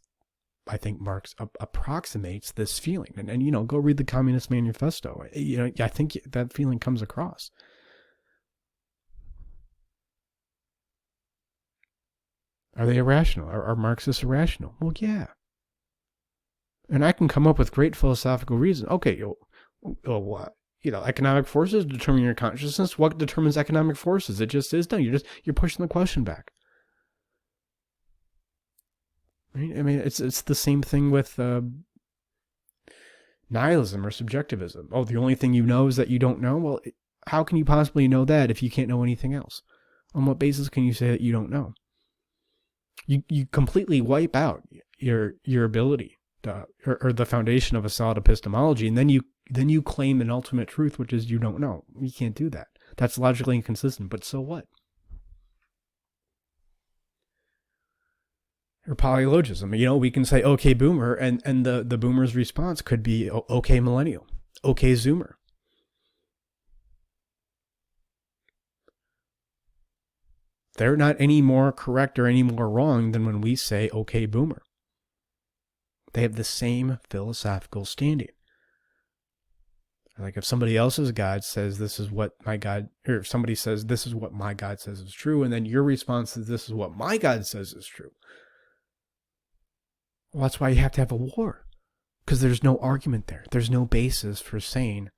I think Marx approximates this feeling. And go read the Communist Manifesto. I think that feeling comes across. Are they irrational? Are Marxists irrational? Well, yeah. And I can come up with great philosophical reasons. Okay, economic forces determine your consciousness. What determines economic forces? It just is done. You're pushing the question back. Right? It's the same thing with nihilism or subjectivism. Oh, the only thing you know is that you don't know? Well, how can you possibly know that if you can't know anything else? On what basis can you say that you don't know? You completely wipe out your ability to, or the foundation of a solid epistemology, and then you claim an ultimate truth, which is you don't know. You can't do that. That's logically inconsistent, but so what? Or polylogism. We can say okay boomer, and the boomer's response could be okay millennial, okay zoomer. They're not any more correct or any more wrong than when we say okay boomer. They have the same philosophical standing. Like if somebody else's God says this is what my God, or if somebody says this is what my God says is true, and then your response is this is what my God says is true. Well, that's why you have to have a war, because there's no argument there. There's no basis for saying,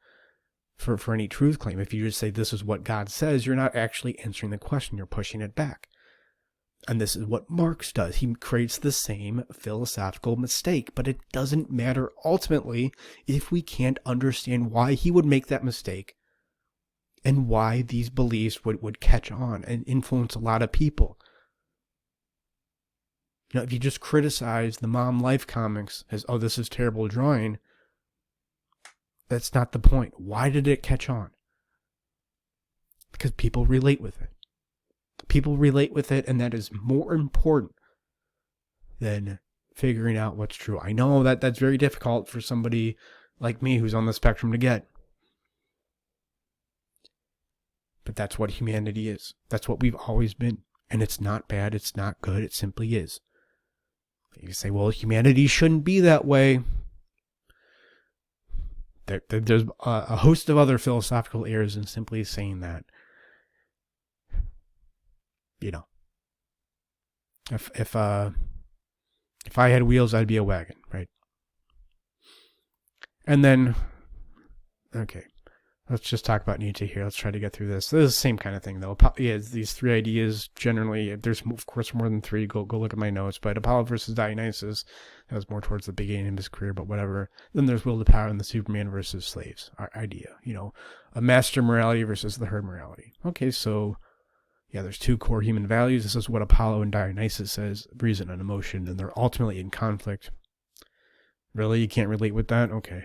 for any truth claim. If you just say this is what God says, you're not actually answering the question. You're pushing it back. And this is what Marx does. He creates the same philosophical mistake, but it doesn't matter ultimately if we can't understand why he would make that mistake and why these beliefs would catch on and influence a lot of people. If you just criticize the Mom Life comics as, oh, this is terrible drawing, that's not the point. Why did it catch on? Because people relate with it. People relate with it, and that is more important than figuring out what's true. I know that that's very difficult for somebody like me who's on the spectrum to get. But that's what humanity is. That's what we've always been. And it's not bad. It's not good. It simply is. You say, well, humanity shouldn't be that way. There's a host of other philosophical errors in simply saying that. If I had wheels, I'd be a wagon, right? And then, okay, let's just talk about Nietzsche here. Let's try to get through this. This is the same kind of thing, though. Yeah, these three ideas generally, there's of course more than three. Go look at my notes. But Apollo versus Dionysus, that was more towards the beginning of his career, but whatever. Then there's will to power and the Superman versus slaves idea. A master morality versus the herd morality. Okay, so yeah, there's two core human values. This is what Apollo and Dionysus says, reason and emotion, and they're ultimately in conflict. Really? You can't relate with that? Okay.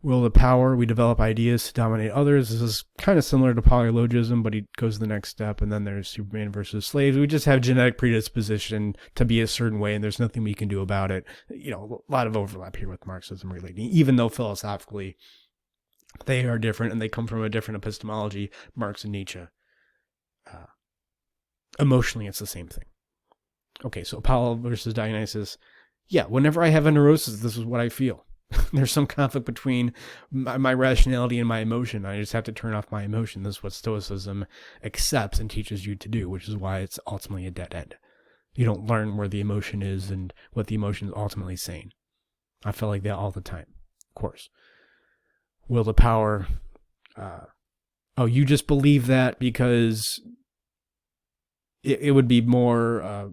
Will to power, we develop ideas to dominate others. This is kind of similar to polylogism, but he goes to the next step, and then there's Superman versus slaves. We just have genetic predisposition to be a certain way, and there's nothing we can do about it. A lot of overlap here with Marxism relating, even though philosophically they are different, and they come from a different epistemology, Marx and Nietzsche. Emotionally, it's the same thing. Okay, so Apollo versus Dionysus. Yeah, whenever I have a neurosis, this is what I feel. There's some conflict between my rationality and my emotion. I just have to turn off my emotion. This is what Stoicism accepts and teaches you to do, which is why it's ultimately a dead end. You don't learn where the emotion is and what the emotion is ultimately saying. I feel like that all the time, of course. Will to power. You just believe that because it would be more...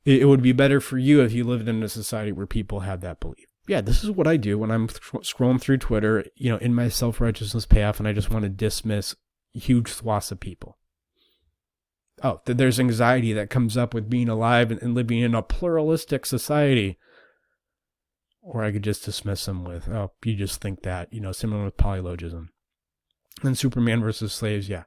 It would be better for you if you lived in a society where people had that belief. Yeah, this is what I do when I'm scrolling through Twitter, in my self-righteousness payoff, and I just want to dismiss huge swaths of people. Oh, there's anxiety that comes up with being alive and living in a pluralistic society. Or I could just dismiss them with, oh, you just think that, similar with polylogism. And Superman versus slaves, yeah.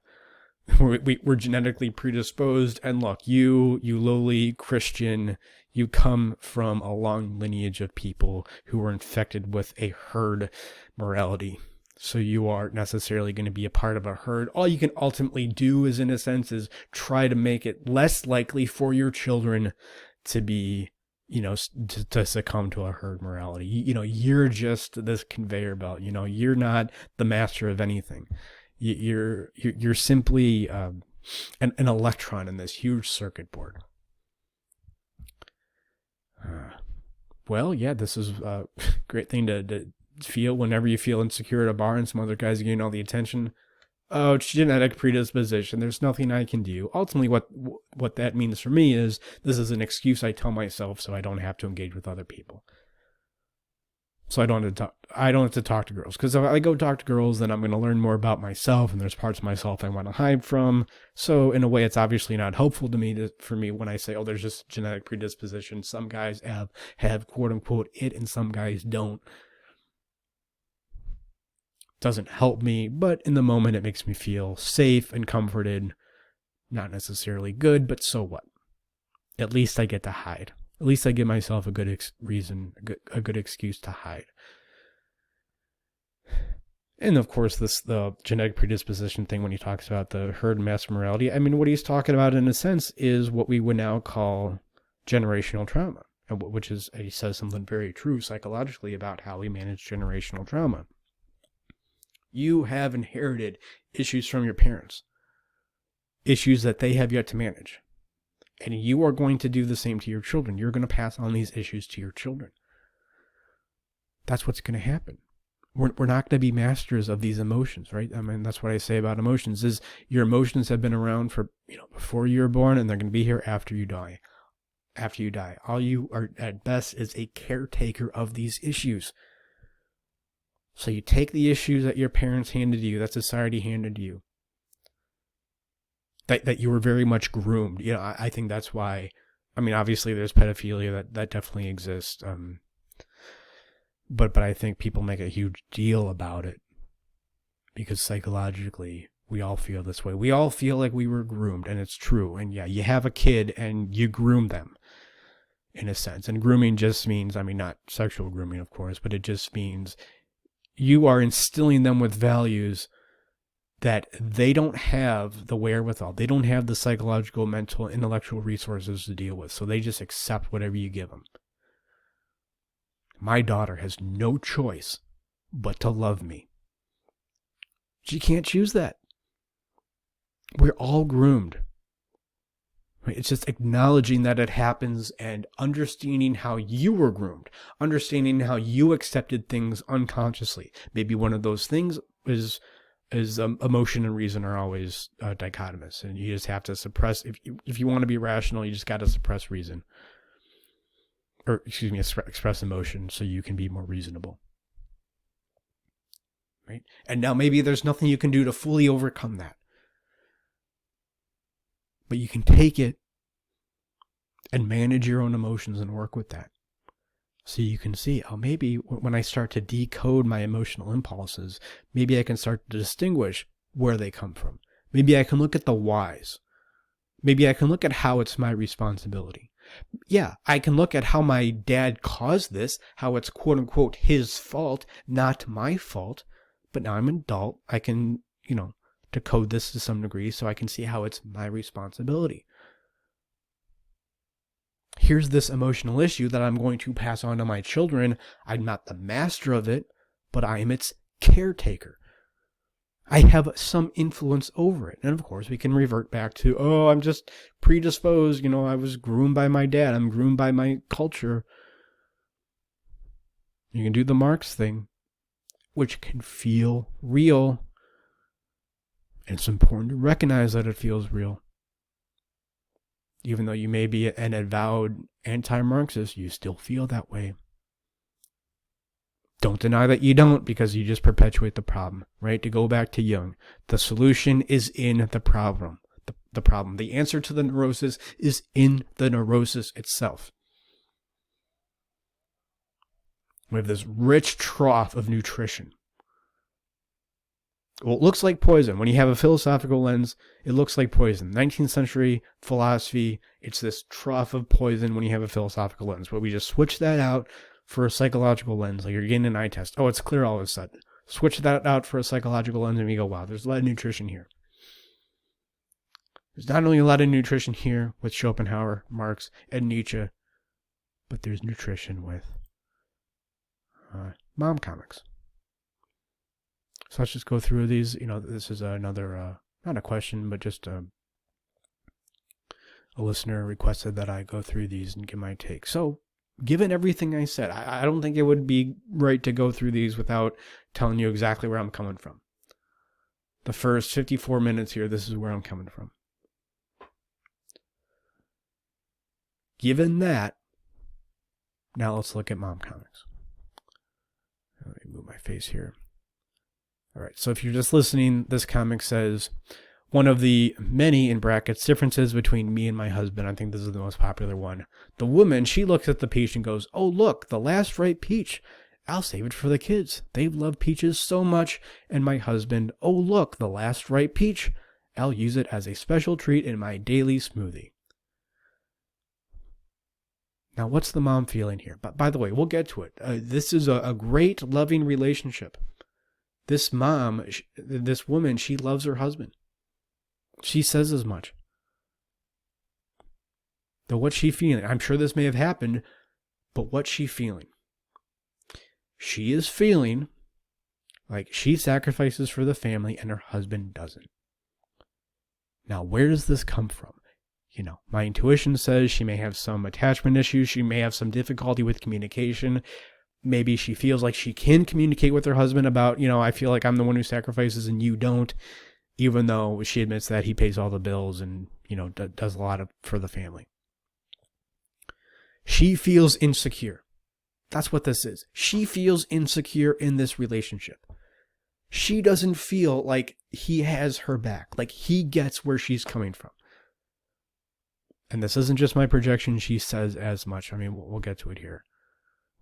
We're genetically predisposed, and look, you lowly Christian, you come from a long lineage of people who were infected with a herd morality. So you aren't necessarily going to be a part of a herd. All you can ultimately do is, in a sense, is try to make it less likely for your children to be, to succumb to a herd morality. You're just this conveyor belt. You're not the master of anything. You're simply an electron in this huge circuit board. This is a great thing to feel whenever you feel insecure at a bar and some other guys are getting all the attention. Oh, it's genetic predisposition. There's nothing I can do. Ultimately, what that means for me is this is an excuse I tell myself so I don't have to engage with other people. So I don't have to I don't have to talk to girls, because if I go talk to girls, then I'm going to learn more about myself, and there's parts of myself I want to hide from. So in a way, it's obviously not helpful to me for me when I say, oh, there's just genetic predisposition. Some guys have quote unquote it, and some guys don't. Doesn't help me, but in the moment, it makes me feel safe and comforted. Not necessarily good, but so what? At least I get to hide. At least I give myself a good a good excuse to hide. And of course, the genetic predisposition thing, when he talks about the herd mass morality, I mean, what he's talking about in a sense is what we would now call generational trauma, which is, he says something very true psychologically about how we manage generational trauma. You have inherited issues from your parents, issues that they have yet to manage. And you are going to do the same to your children. You're going to pass on these issues to your children. That's what's going to happen. We're not going to be masters of these emotions, right? I mean, that's what I say about emotions, is your emotions have been around for, before you were born, and they're going to be here after you die. After you die. All you are at best is a caretaker of these issues. So you take the issues that your parents handed you, that society handed you, that you were very much groomed. I think that's why, I mean, obviously there's pedophilia that definitely exists. But I think people make a huge deal about it because psychologically we all feel this way. We all feel like we were groomed, and it's true. And yeah, you have a kid and you groom them in a sense. And grooming just means, I mean, not sexual grooming, of course, but it just means you are instilling them with values that they don't have the wherewithal. They don't have the psychological, mental, intellectual resources to deal with. So they just accept whatever you give them. My daughter has no choice but to love me. She can't choose that. We're all groomed. It's just acknowledging that it happens and understanding how you were groomed, understanding how you accepted things unconsciously. Maybe one of those things is emotion and reason are always dichotomous, and you just have to suppress. If you want to be rational, you just got to suppress reason. Or, express emotion so you can be more reasonable. Right? And now maybe there's nothing you can do to fully overcome that. But you can take it and manage your own emotions and work with that. So you can see, maybe when I start to decode my emotional impulses, maybe I can start to distinguish where they come from. Maybe I can look at the whys. Maybe I can look at how it's my responsibility. Yeah, I can look at how my dad caused this, how it's quote unquote his fault, not my fault. But now I'm an adult. I can, decode this to some degree so I can see how it's my responsibility. Here's this emotional issue that I'm going to pass on to my children. I'm not the master of it, but I am its caretaker. I have some influence over it. And of course, we can revert back to, I'm just predisposed. I was groomed by my dad. I'm groomed by my culture. You can do the Marx thing, which can feel real. And it's important to recognize that it feels real. Even though you may be an avowed anti-Marxist, you still feel that way. Don't deny that you don't, because you just perpetuate the problem, right? To go back to Jung, the solution is in the problem. The problem. The answer to the neurosis is in the neurosis itself. We have this rich trough of nutrition. Well, it looks like poison. When you have a philosophical lens, it looks like poison. 19th century philosophy, it's this trough of poison when you have a philosophical lens. But we just switch that out for a psychological lens, like you're getting an eye test. Oh, it's clear all of a sudden. Switch that out for a psychological lens and we go, wow, there's a lot of nutrition here. There's not only a lot of nutrition here with Schopenhauer, Marx, and Nietzsche, but there's nutrition with mom comics. So let's just go through these. This is another, not a question, but just a listener requested that I go through these and give my take. So, given everything I said, I don't think it would be right to go through these without telling you exactly where I'm coming from. The first 54 minutes here, this is where I'm coming from. Given that, now let's look at mom comics. Let me move face here. All right, so if you're just listening, this comic says, one of the many, in brackets, differences between me and my husband, I think this is the most popular one. The woman, she looks at the peach and goes, oh, look, the last ripe peach. I'll save it for the kids. They love peaches so much. And my husband, oh, look, the last ripe peach. I'll use it as a special treat in my daily smoothie. Now, what's the mom feeling here? But by the way, we'll get to it. This is a great, loving relationship. This mom, this woman, she loves her husband. She says as much. Though what's she feeling? I'm sure this may have happened, but what's she feeling? She is feeling like she sacrifices for the family and her husband doesn't. Now, where does this come from? You know, my intuition says she may have some attachment issues. She may have some difficulty with communication. Maybe she feels like she can communicate with her husband about, you know, I feel like I'm the one who sacrifices and you don't, even though she admits that he pays all the bills and, you know, does a lot for the family. She feels insecure. That's what this is. She feels insecure in this relationship. She doesn't feel like he has her back, like he gets where she's coming from. And this isn't just my projection. She says as much. I mean, we'll get to it here.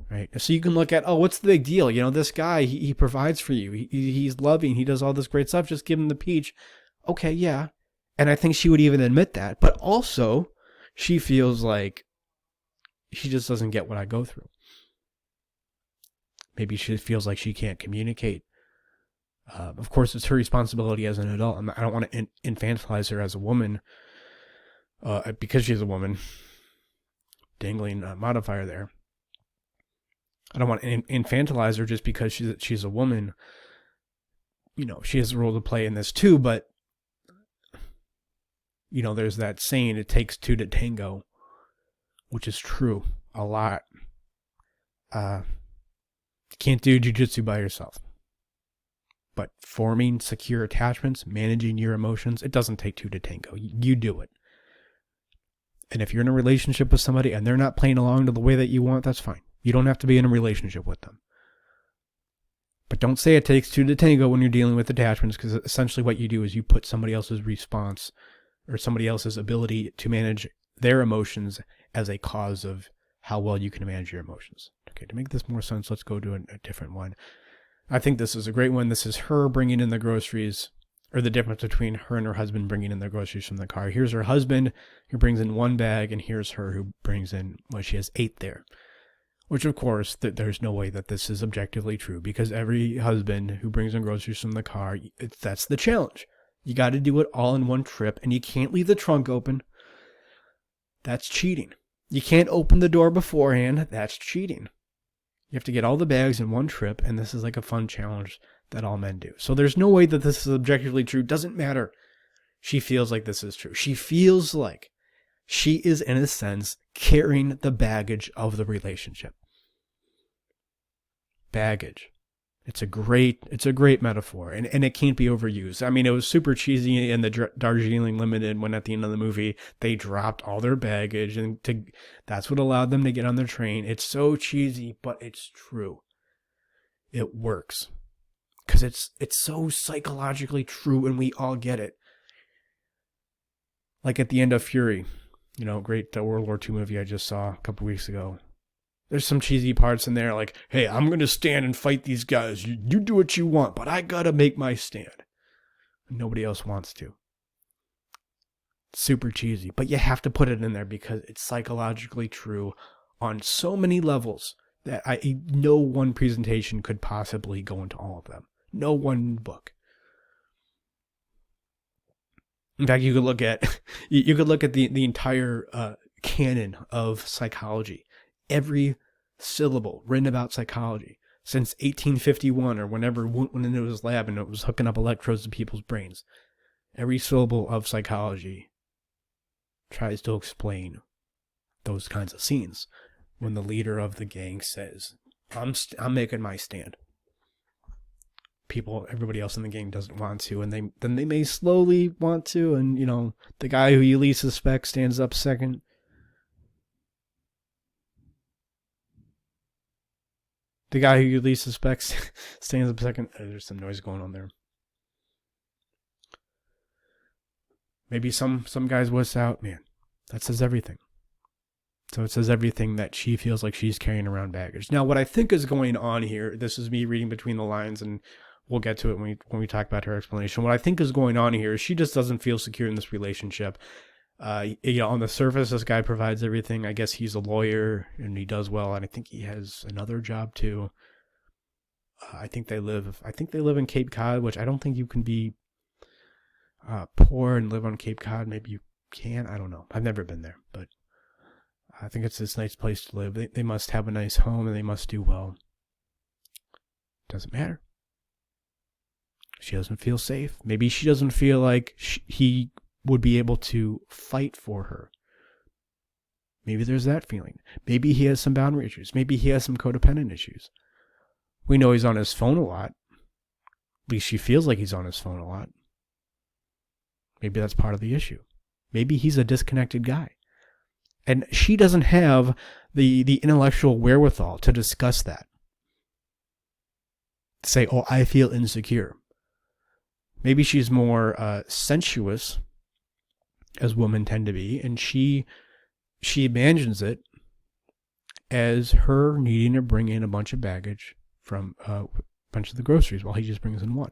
Right. So you can look at, oh, what's the big deal? You know, this guy, he provides for you. He's loving. He does all this great stuff. Just give him the peach. Okay, yeah. And I think she would even admit that. But also, she feels like she just doesn't get what I go through. Maybe she feels like she can't communicate. Of course, it's her responsibility as an adult. I don't want to infantilize her as a woman. Because she's a woman, dangling modifier there. I don't want to infantilize her just because she's a woman. You know, she has a role to play in this too, but, you know, there's that saying, it takes two to tango, which is true a lot. You can't do jujitsu by yourself. But forming secure attachments, managing your emotions, it doesn't take two to tango. You do it. And if you're in a relationship with somebody and they're not playing along to the way that you want, that's fine. You don't have to be in a relationship with them. But don't say it takes two to tango when you're dealing with attachments, because essentially what you do is you put somebody else's response or somebody else's ability to manage their emotions as a cause of how well you can manage your emotions. Okay, to make this more sense, let's go to a different one. I think this is a great one. This is her bringing in the groceries, or the difference between her and her husband bringing in the groceries from the car. Here's her husband who brings in one bag, and here's her who brings in, well, she has 8 there. Which, of course, there's no way that this is objectively true, because every husband who brings in groceries from the car, that's the challenge. You got to do it all in one trip, and you can't leave the trunk open. That's cheating. You can't open the door beforehand. That's cheating. You have to get all the bags in one trip, and this is like a fun challenge that all men do. So there's no way that this is objectively true. Doesn't matter. She feels like this is true. She feels like she is, in a sense, carrying the baggage of the relationship. Baggage. It's a great metaphor, and it can't be overused. I mean, it was super cheesy in the Darjeeling Limited when at the end of the movie they dropped all their baggage, and that's what allowed them to get on their train. It's so cheesy, but it's true. It works because it's so psychologically true, and we all get it. Like at the end of Fury, you know, great World War II movie I just saw a couple weeks ago. There's some cheesy parts in there like, hey, I'm going to stand and fight these guys. You do what you want, but I got to make my stand. Nobody else wants to. Super cheesy, but you have to put it in there because it's psychologically true on so many levels that no one presentation could possibly go into all of them. No one book. In fact, you could look at the entire canon of psychology. Every syllable written about psychology since 1851 or whenever Wundt went into his lab and it was hooking up electrodes to people's brains. Every syllable of psychology tries to explain those kinds of scenes when the leader of the gang says, I'm making my stand. Everybody else in the gang doesn't want to, and then they may slowly want to, and you know, the guy who you least suspect stands up second. The guy who you least suspects stands up second. There's some noise going on there. Maybe some guys wuss out. Man, that says everything. So it says everything that she feels like she's carrying around baggage. Now, what I think is going on here, this is me reading between the lines, and we'll get to it when we talk about her explanation. What I think is going on here is she just doesn't feel secure in this relationship. On the surface, this guy provides everything. I guess he's a lawyer and he does well, and I think he has another job too. I think they live in Cape Cod, which I don't think you can be poor and live on Cape Cod. Maybe you can. I don't know. I've never been there, but I think it's this nice place to live. They must have a nice home and they must do well. Doesn't matter. She doesn't feel safe. Maybe she doesn't feel like he would be able to fight for her. Maybe there's that feeling. Maybe he has some boundary issues. Maybe he has some codependent issues. We know he's on his phone a lot. At least she feels like he's on his phone a lot. Maybe that's part of the issue. Maybe he's a disconnected guy. And she doesn't have the intellectual wherewithal to discuss that. To say, oh, I feel insecure. Maybe she's more sensuous, as women tend to be, and she imagines it as her needing to bring in a bunch of baggage from a bunch of the groceries while he just brings in one.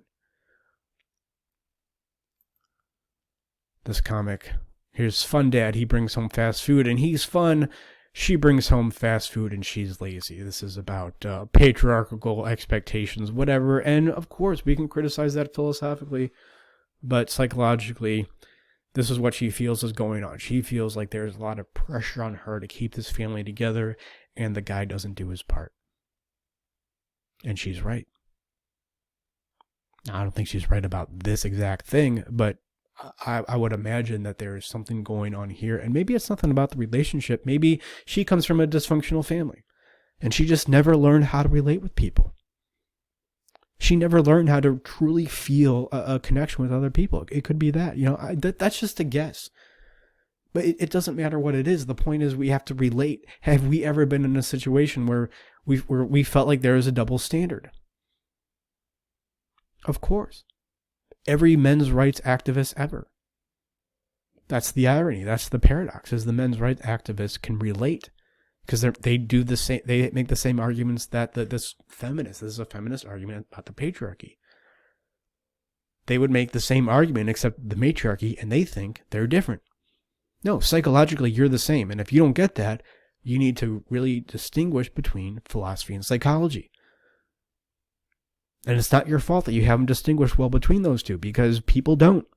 This comic, here's Fun Dad, he brings home fast food and he's fun. She brings home fast food and she's lazy. This is about patriarchal expectations, whatever. And of course, we can criticize that philosophically, but psychologically, this is what she feels is going on. She feels like there's a lot of pressure on her to keep this family together, and the guy doesn't do his part. And she's right. Now, I don't think she's right about this exact thing, but I would imagine that there is something going on here, and maybe it's nothing about the relationship. Maybe she comes from a dysfunctional family, and she just never learned how to relate with people. She never learned how to truly feel a connection with other people. It could be that, that's just a guess. But it doesn't matter what it is. The point is we have to relate. Have we ever been in a situation where we felt like there is a double standard? Of course. Every men's rights activist ever. That's the irony. That's the paradox, is the men's rights activists can relate because they do the same. They make the same arguments that this is a feminist argument about the patriarchy. They would make the same argument except the matriarchy, and they think they're different. No, psychologically, you're the same. And if you don't get that, you need to really distinguish between philosophy and psychology. And it's not your fault that you haven't distinguished well between those two, because people don't.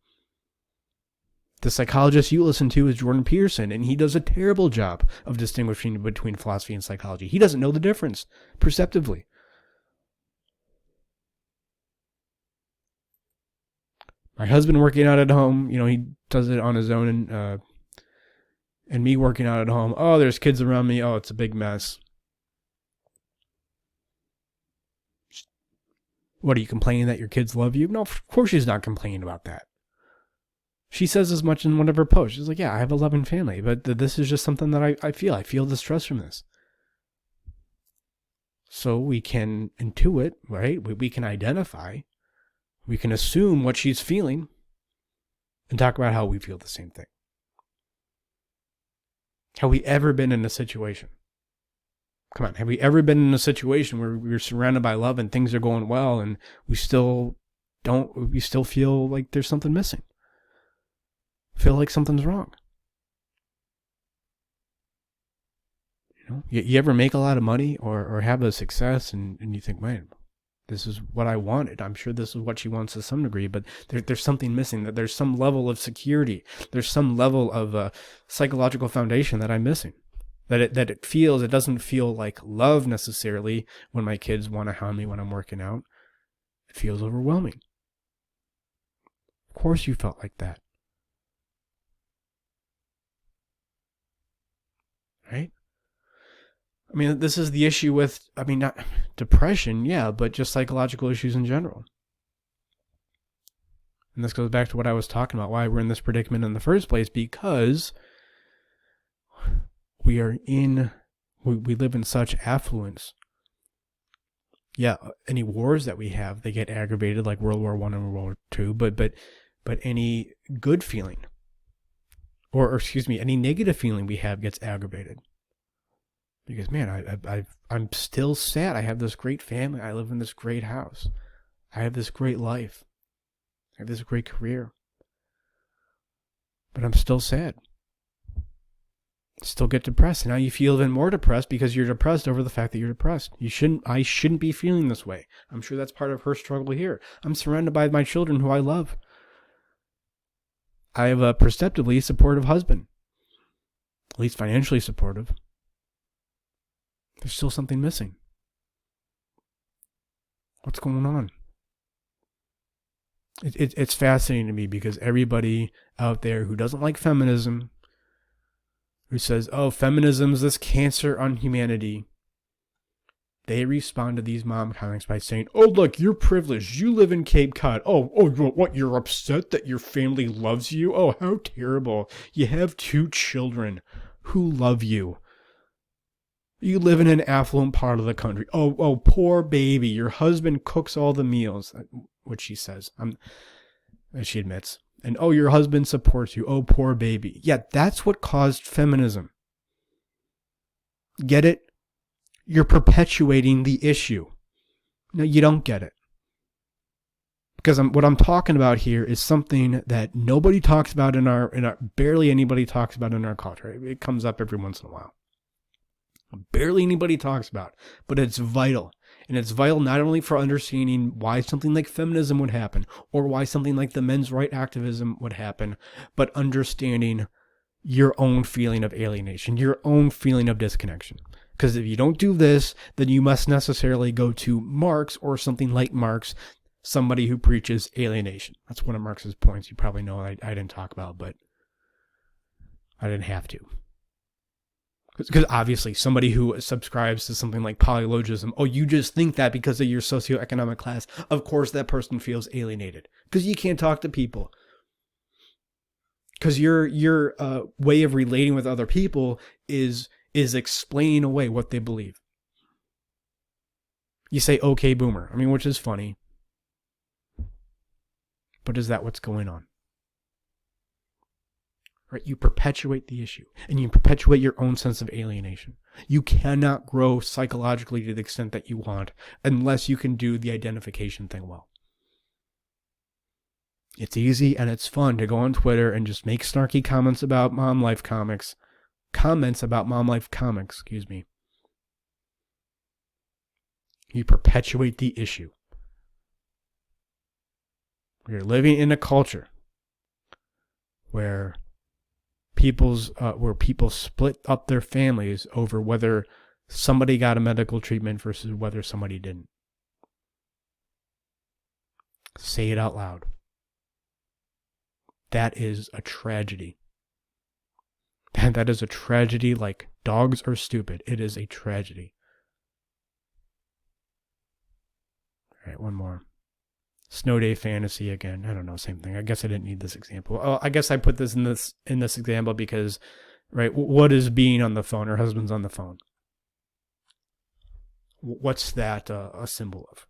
The psychologist you listen to is Jordan Peterson, and he does a terrible job of distinguishing between philosophy and psychology. He doesn't know the difference perceptively. My husband working out at home, he does it on his own, and me working out at home. Oh, there's kids around me. Oh, it's a big mess. What, are you complaining that your kids love you? No, of course she's not complaining about that. She says as much in one of her posts. She's like, yeah, I have a loving family, but this is just something that I feel. I feel the stress from this. So we can intuit, right? We can identify. We can assume what she's feeling and talk about how we feel the same thing. Have we ever been in a situation? Come on, have we ever been in a situation where we're surrounded by love and things are going well and we still feel like there's something missing? Feel like something's wrong? You ever make a lot of money or have a success and you think, man, this is what I wanted. I'm sure this is what she wants to some degree, but there's something missing, that there's some level of security. There's some level of psychological foundation that I'm missing. It doesn't feel like love necessarily when my kids want to hound me when I'm working out. It feels overwhelming. Of course you felt like that. Right? I mean, this is the issue with, not depression, yeah, but just psychological issues in general. And this goes back to what I was talking about, why we're in this predicament in the first place, because we live in such affluence Yeah, any wars that we have, they get aggravated, like World War I and World War II. But any good feeling, or excuse me, any negative feeling we have gets aggravated. Because man, I'm still sad. I have this great family. I live in this great house. I have this great life. I have this great career. But I'm still sad. Still get depressed. And now you feel even more depressed because you're depressed over the fact that you're depressed. I shouldn't be feeling this way. I'm sure that's part of her struggle here. I'm surrounded by my children who I love. I have a perceptively supportive husband. At least financially supportive. There's still something missing. What's going on? It's fascinating to me because everybody out there who doesn't like feminism, who says, oh, feminism is this cancer on humanity, they respond to these mom comics by saying, oh, look, you're privileged. You live in Cape Cod. Oh, what, you're upset that your family loves you? Oh, how terrible. You have 2 children who love you. You live in an affluent part of the country. Oh, poor baby. Your husband cooks all the meals, which she says, as she admits. And oh, your husband supports you. Oh, poor baby. Yeah, that's what caused feminism. Get it? You're perpetuating the issue. No, you don't get it. Because what I'm talking about here is something that nobody talks about in our barely anybody talks about in our culture. It comes up every once in a while. Barely anybody talks about, but it's vital. And it's vital not only for understanding why something like feminism would happen or why something like the men's right activism would happen, but understanding your own feeling of alienation, your own feeling of disconnection. Because if you don't do this, then you must necessarily go to Marx or something like Marx, somebody who preaches alienation. That's one of Marx's points. You probably know I didn't talk about, but I didn't have to. Because obviously somebody who subscribes to something like polylogism, oh, you just think that because of your socioeconomic class. Of course that person feels alienated because you can't talk to people. Because your way of relating with other people is explaining away what they believe. You say, okay, boomer. I mean, which is funny. But is that what's going on? Right? You perpetuate the issue and you perpetuate your own sense of alienation. You cannot grow psychologically to the extent that you want unless you can do the identification thing well. It's easy and it's fun to go on Twitter and just make snarky comments about Mom Life Comics. You perpetuate the issue. We're living in a culture where people split up their families over whether somebody got a medical treatment versus whether somebody didn't. Say it out loud. That is a tragedy. And that is a tragedy like dogs are stupid. It is a tragedy. All right, one more. Snow Day Fantasy again. I don't know, same thing. I guess I didn't need this example. Oh, I guess I put this in this example because, right, what is being on the phone? Her husband's on the phone. What's that a symbol of?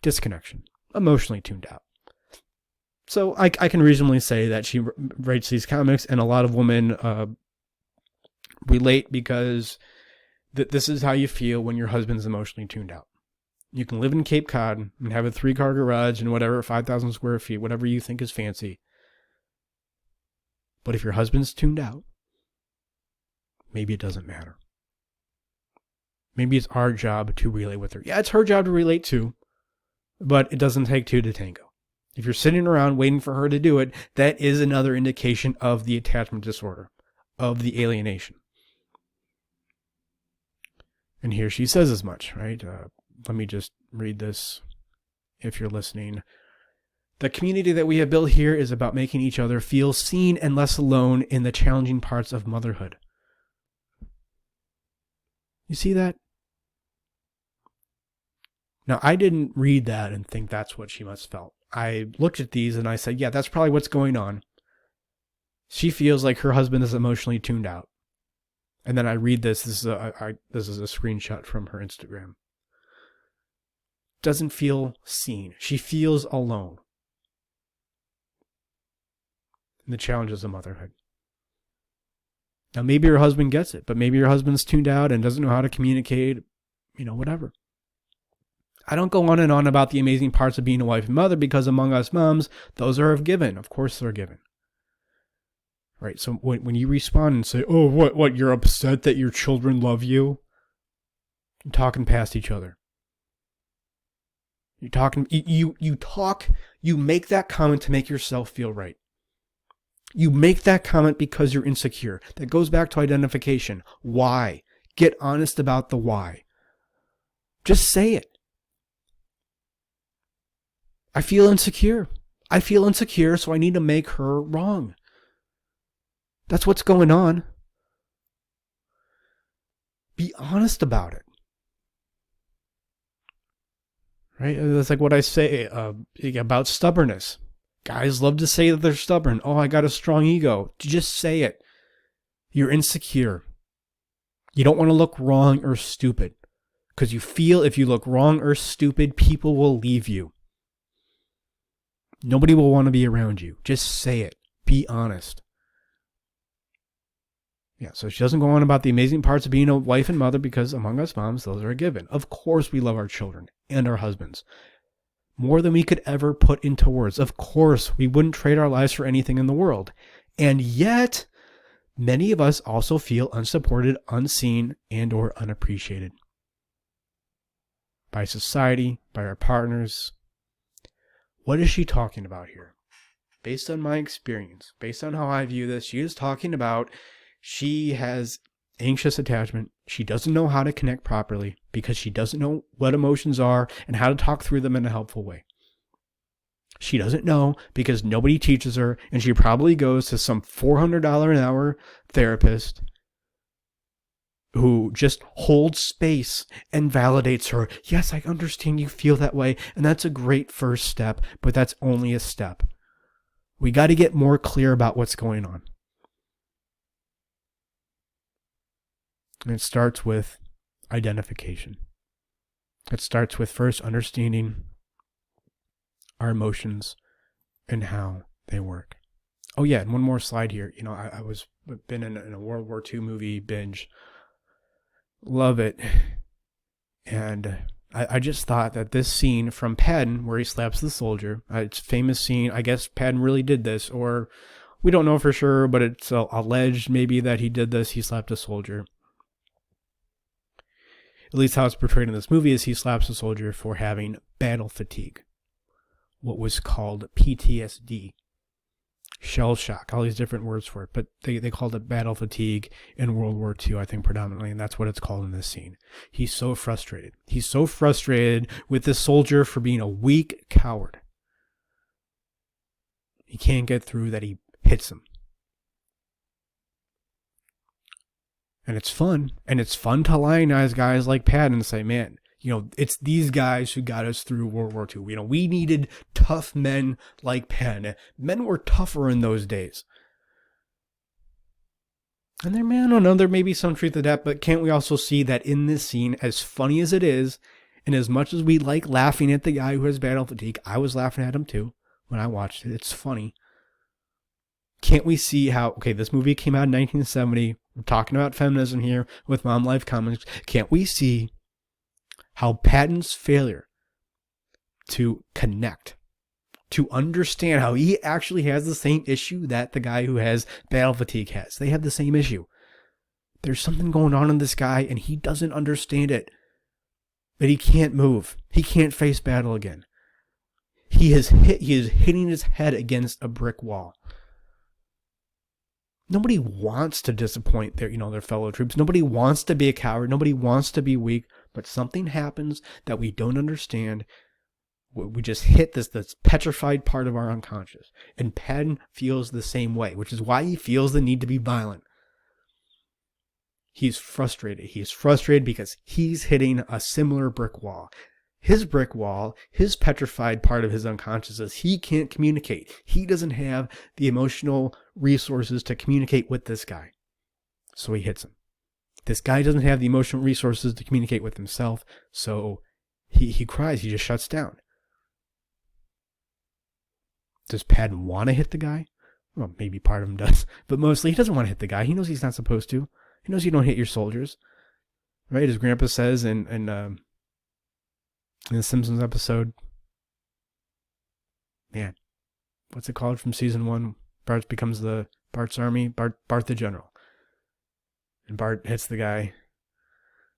Disconnection. Emotionally tuned out. So I can reasonably say that she writes these comics and a lot of women relate because this is how you feel when your husband's emotionally tuned out. You can live in Cape Cod and have a 3-car garage and whatever, 5,000 square feet, whatever you think is fancy. But if your husband's tuned out, maybe it doesn't matter. Maybe it's our job to relate with her. Yeah, it's her job to relate too, but it doesn't take 2 to tango. If you're sitting around waiting for her to do it, that is another indication of the attachment disorder, of the alienation. And here she says as much, right? Let me just read this if you're listening. The community that we have built here is about making each other feel seen and less alone in the challenging parts of motherhood. You see that? Now, I didn't read that and think that's what she must felt. I looked at these and I said, yeah, that's probably what's going on. She feels like her husband is emotionally tuned out. And then I read this. This is a screenshot from her Instagram. doesn't feel seen. She feels alone. And the challenges of motherhood. Now, maybe your husband gets it, but maybe your husband's tuned out and doesn't know how to communicate, whatever. I don't go on and on about the amazing parts of being a wife and mother because among us moms, those are given. Of course they're given. Right? So when you respond and say, oh, what, you're upset that your children love you? You're talking past each other. You're talking, you make that comment to make yourself feel right. You make that comment because you're insecure. That goes back to identification. Why? Get honest about the why. Just say it. I feel insecure. So I need to make her wrong. That's what's going on. Be honest about it. Right? That's like what I say about stubbornness. Guys love to say that they're stubborn. Oh, I got a strong ego. Just say it. You're insecure. You don't want to look wrong or stupid. Because you feel if you look wrong or stupid, people will leave you. Nobody will want to be around you. Just say it. Be honest. Yeah, so she doesn't go on about the amazing parts of being a wife and mother because among us moms, those are a given. Of course we love our children and our husbands. More than we could ever put into words. Of course, we wouldn't trade our lives for anything in the world. And yet, many of us also feel unsupported, unseen, and or unappreciated. By society, by our partners. What is she talking about here? Based on my experience, based on how I view this, she is talking about she has anxious attachment. She doesn't know how to connect properly because she doesn't know what emotions are and how to talk through them in a helpful way. She doesn't know because nobody teaches her, and she probably goes to some $400 an hour therapist who just holds space and validates her. Yes, I understand you feel that way, and that's a great first step, but that's only a step. We got to get more clear about what's going on. And it starts with identification. It starts with first understanding our emotions and how they work. Oh yeah, and one more slide here. I was been in a World War II movie binge. Love it. And I just thought that this scene from Patton, where he slaps the soldier, it's a famous scene. I guess Patton really did this, or we don't know for sure, but it's alleged maybe that he did this. He slapped a soldier. At least how it's portrayed in this movie is he slaps a soldier for having battle fatigue, what was called PTSD, shell shock, all these different words for it, but they called it battle fatigue in World War II, I think predominantly, and that's what it's called in this scene. He's so frustrated. He's so frustrated with this soldier for being a weak coward. He can't get through that he hits him. And it's fun. And it's fun to lionize guys like Patton and say, man, it's these guys who got us through World War II. We needed tough men like Patton. Men were tougher in those days. And there may be some truth to that, but can't we also see that in this scene, as funny as it is, and as much as we like laughing at the guy who has battle fatigue, I was laughing at him too when I watched it. It's funny. Can't we see how, this movie came out in 1970. We're talking about feminism here with Mom Life Comics. Can't we see how Patton's failure to connect, to understand how he actually has the same issue that the guy who has battle fatigue has? They have the same issue. There's something going on in this guy and he doesn't understand it. That he can't move. He can't face battle again. He is hitting his head against a brick wall. Nobody wants to disappoint their fellow troops. Nobody wants to be a coward. Nobody wants to be weak. But something happens that we don't understand. We just hit this petrified part of our unconscious. And Patton feels the same way, which is why he feels the need to be violent. He's frustrated. He's frustrated because he's hitting a similar brick wall. His brick wall, his petrified part of his unconscious is he can't communicate. He doesn't have the emotional resources to communicate with this guy. So he hits him. This guy doesn't have the emotional resources to communicate with himself, so He cries. He just shuts down. Does Patton want to hit the guy? Well, maybe part of him does, but mostly he doesn't want to hit the guy. He knows he's not supposed to. He knows you don't hit your soldiers, right? As Grandpa says in the Simpsons episode, man, what's it called from season 1? Bart becomes Bart's army, Bart the general, and Bart hits the guy,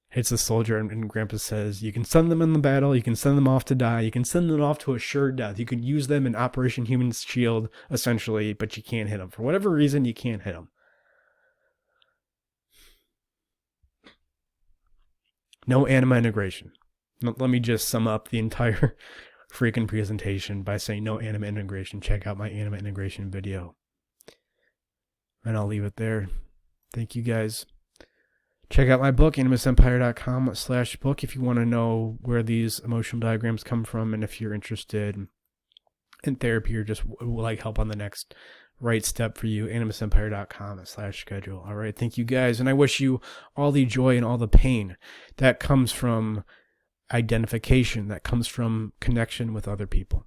hits the soldier, and Grandpa says, you can send them in the battle, you can send them off to die, you can send them off to a sure death, you can use them in Operation Human Shield, essentially, but you can't hit them. For whatever reason, you can't hit them. No anima integration. Let me just sum up the entire freaking presentation by saying no anima integration. Check out my anima integration video. And I'll leave it there. Thank you guys. Check out my book, animusempire.com/book, if you want to know where these emotional diagrams come from, and if you're interested in therapy or just like help on the next right step for you, animusempire.com/schedule. All right. Thank you guys. And I wish you all the joy and all the pain that comes from identification, that comes from connection with other people.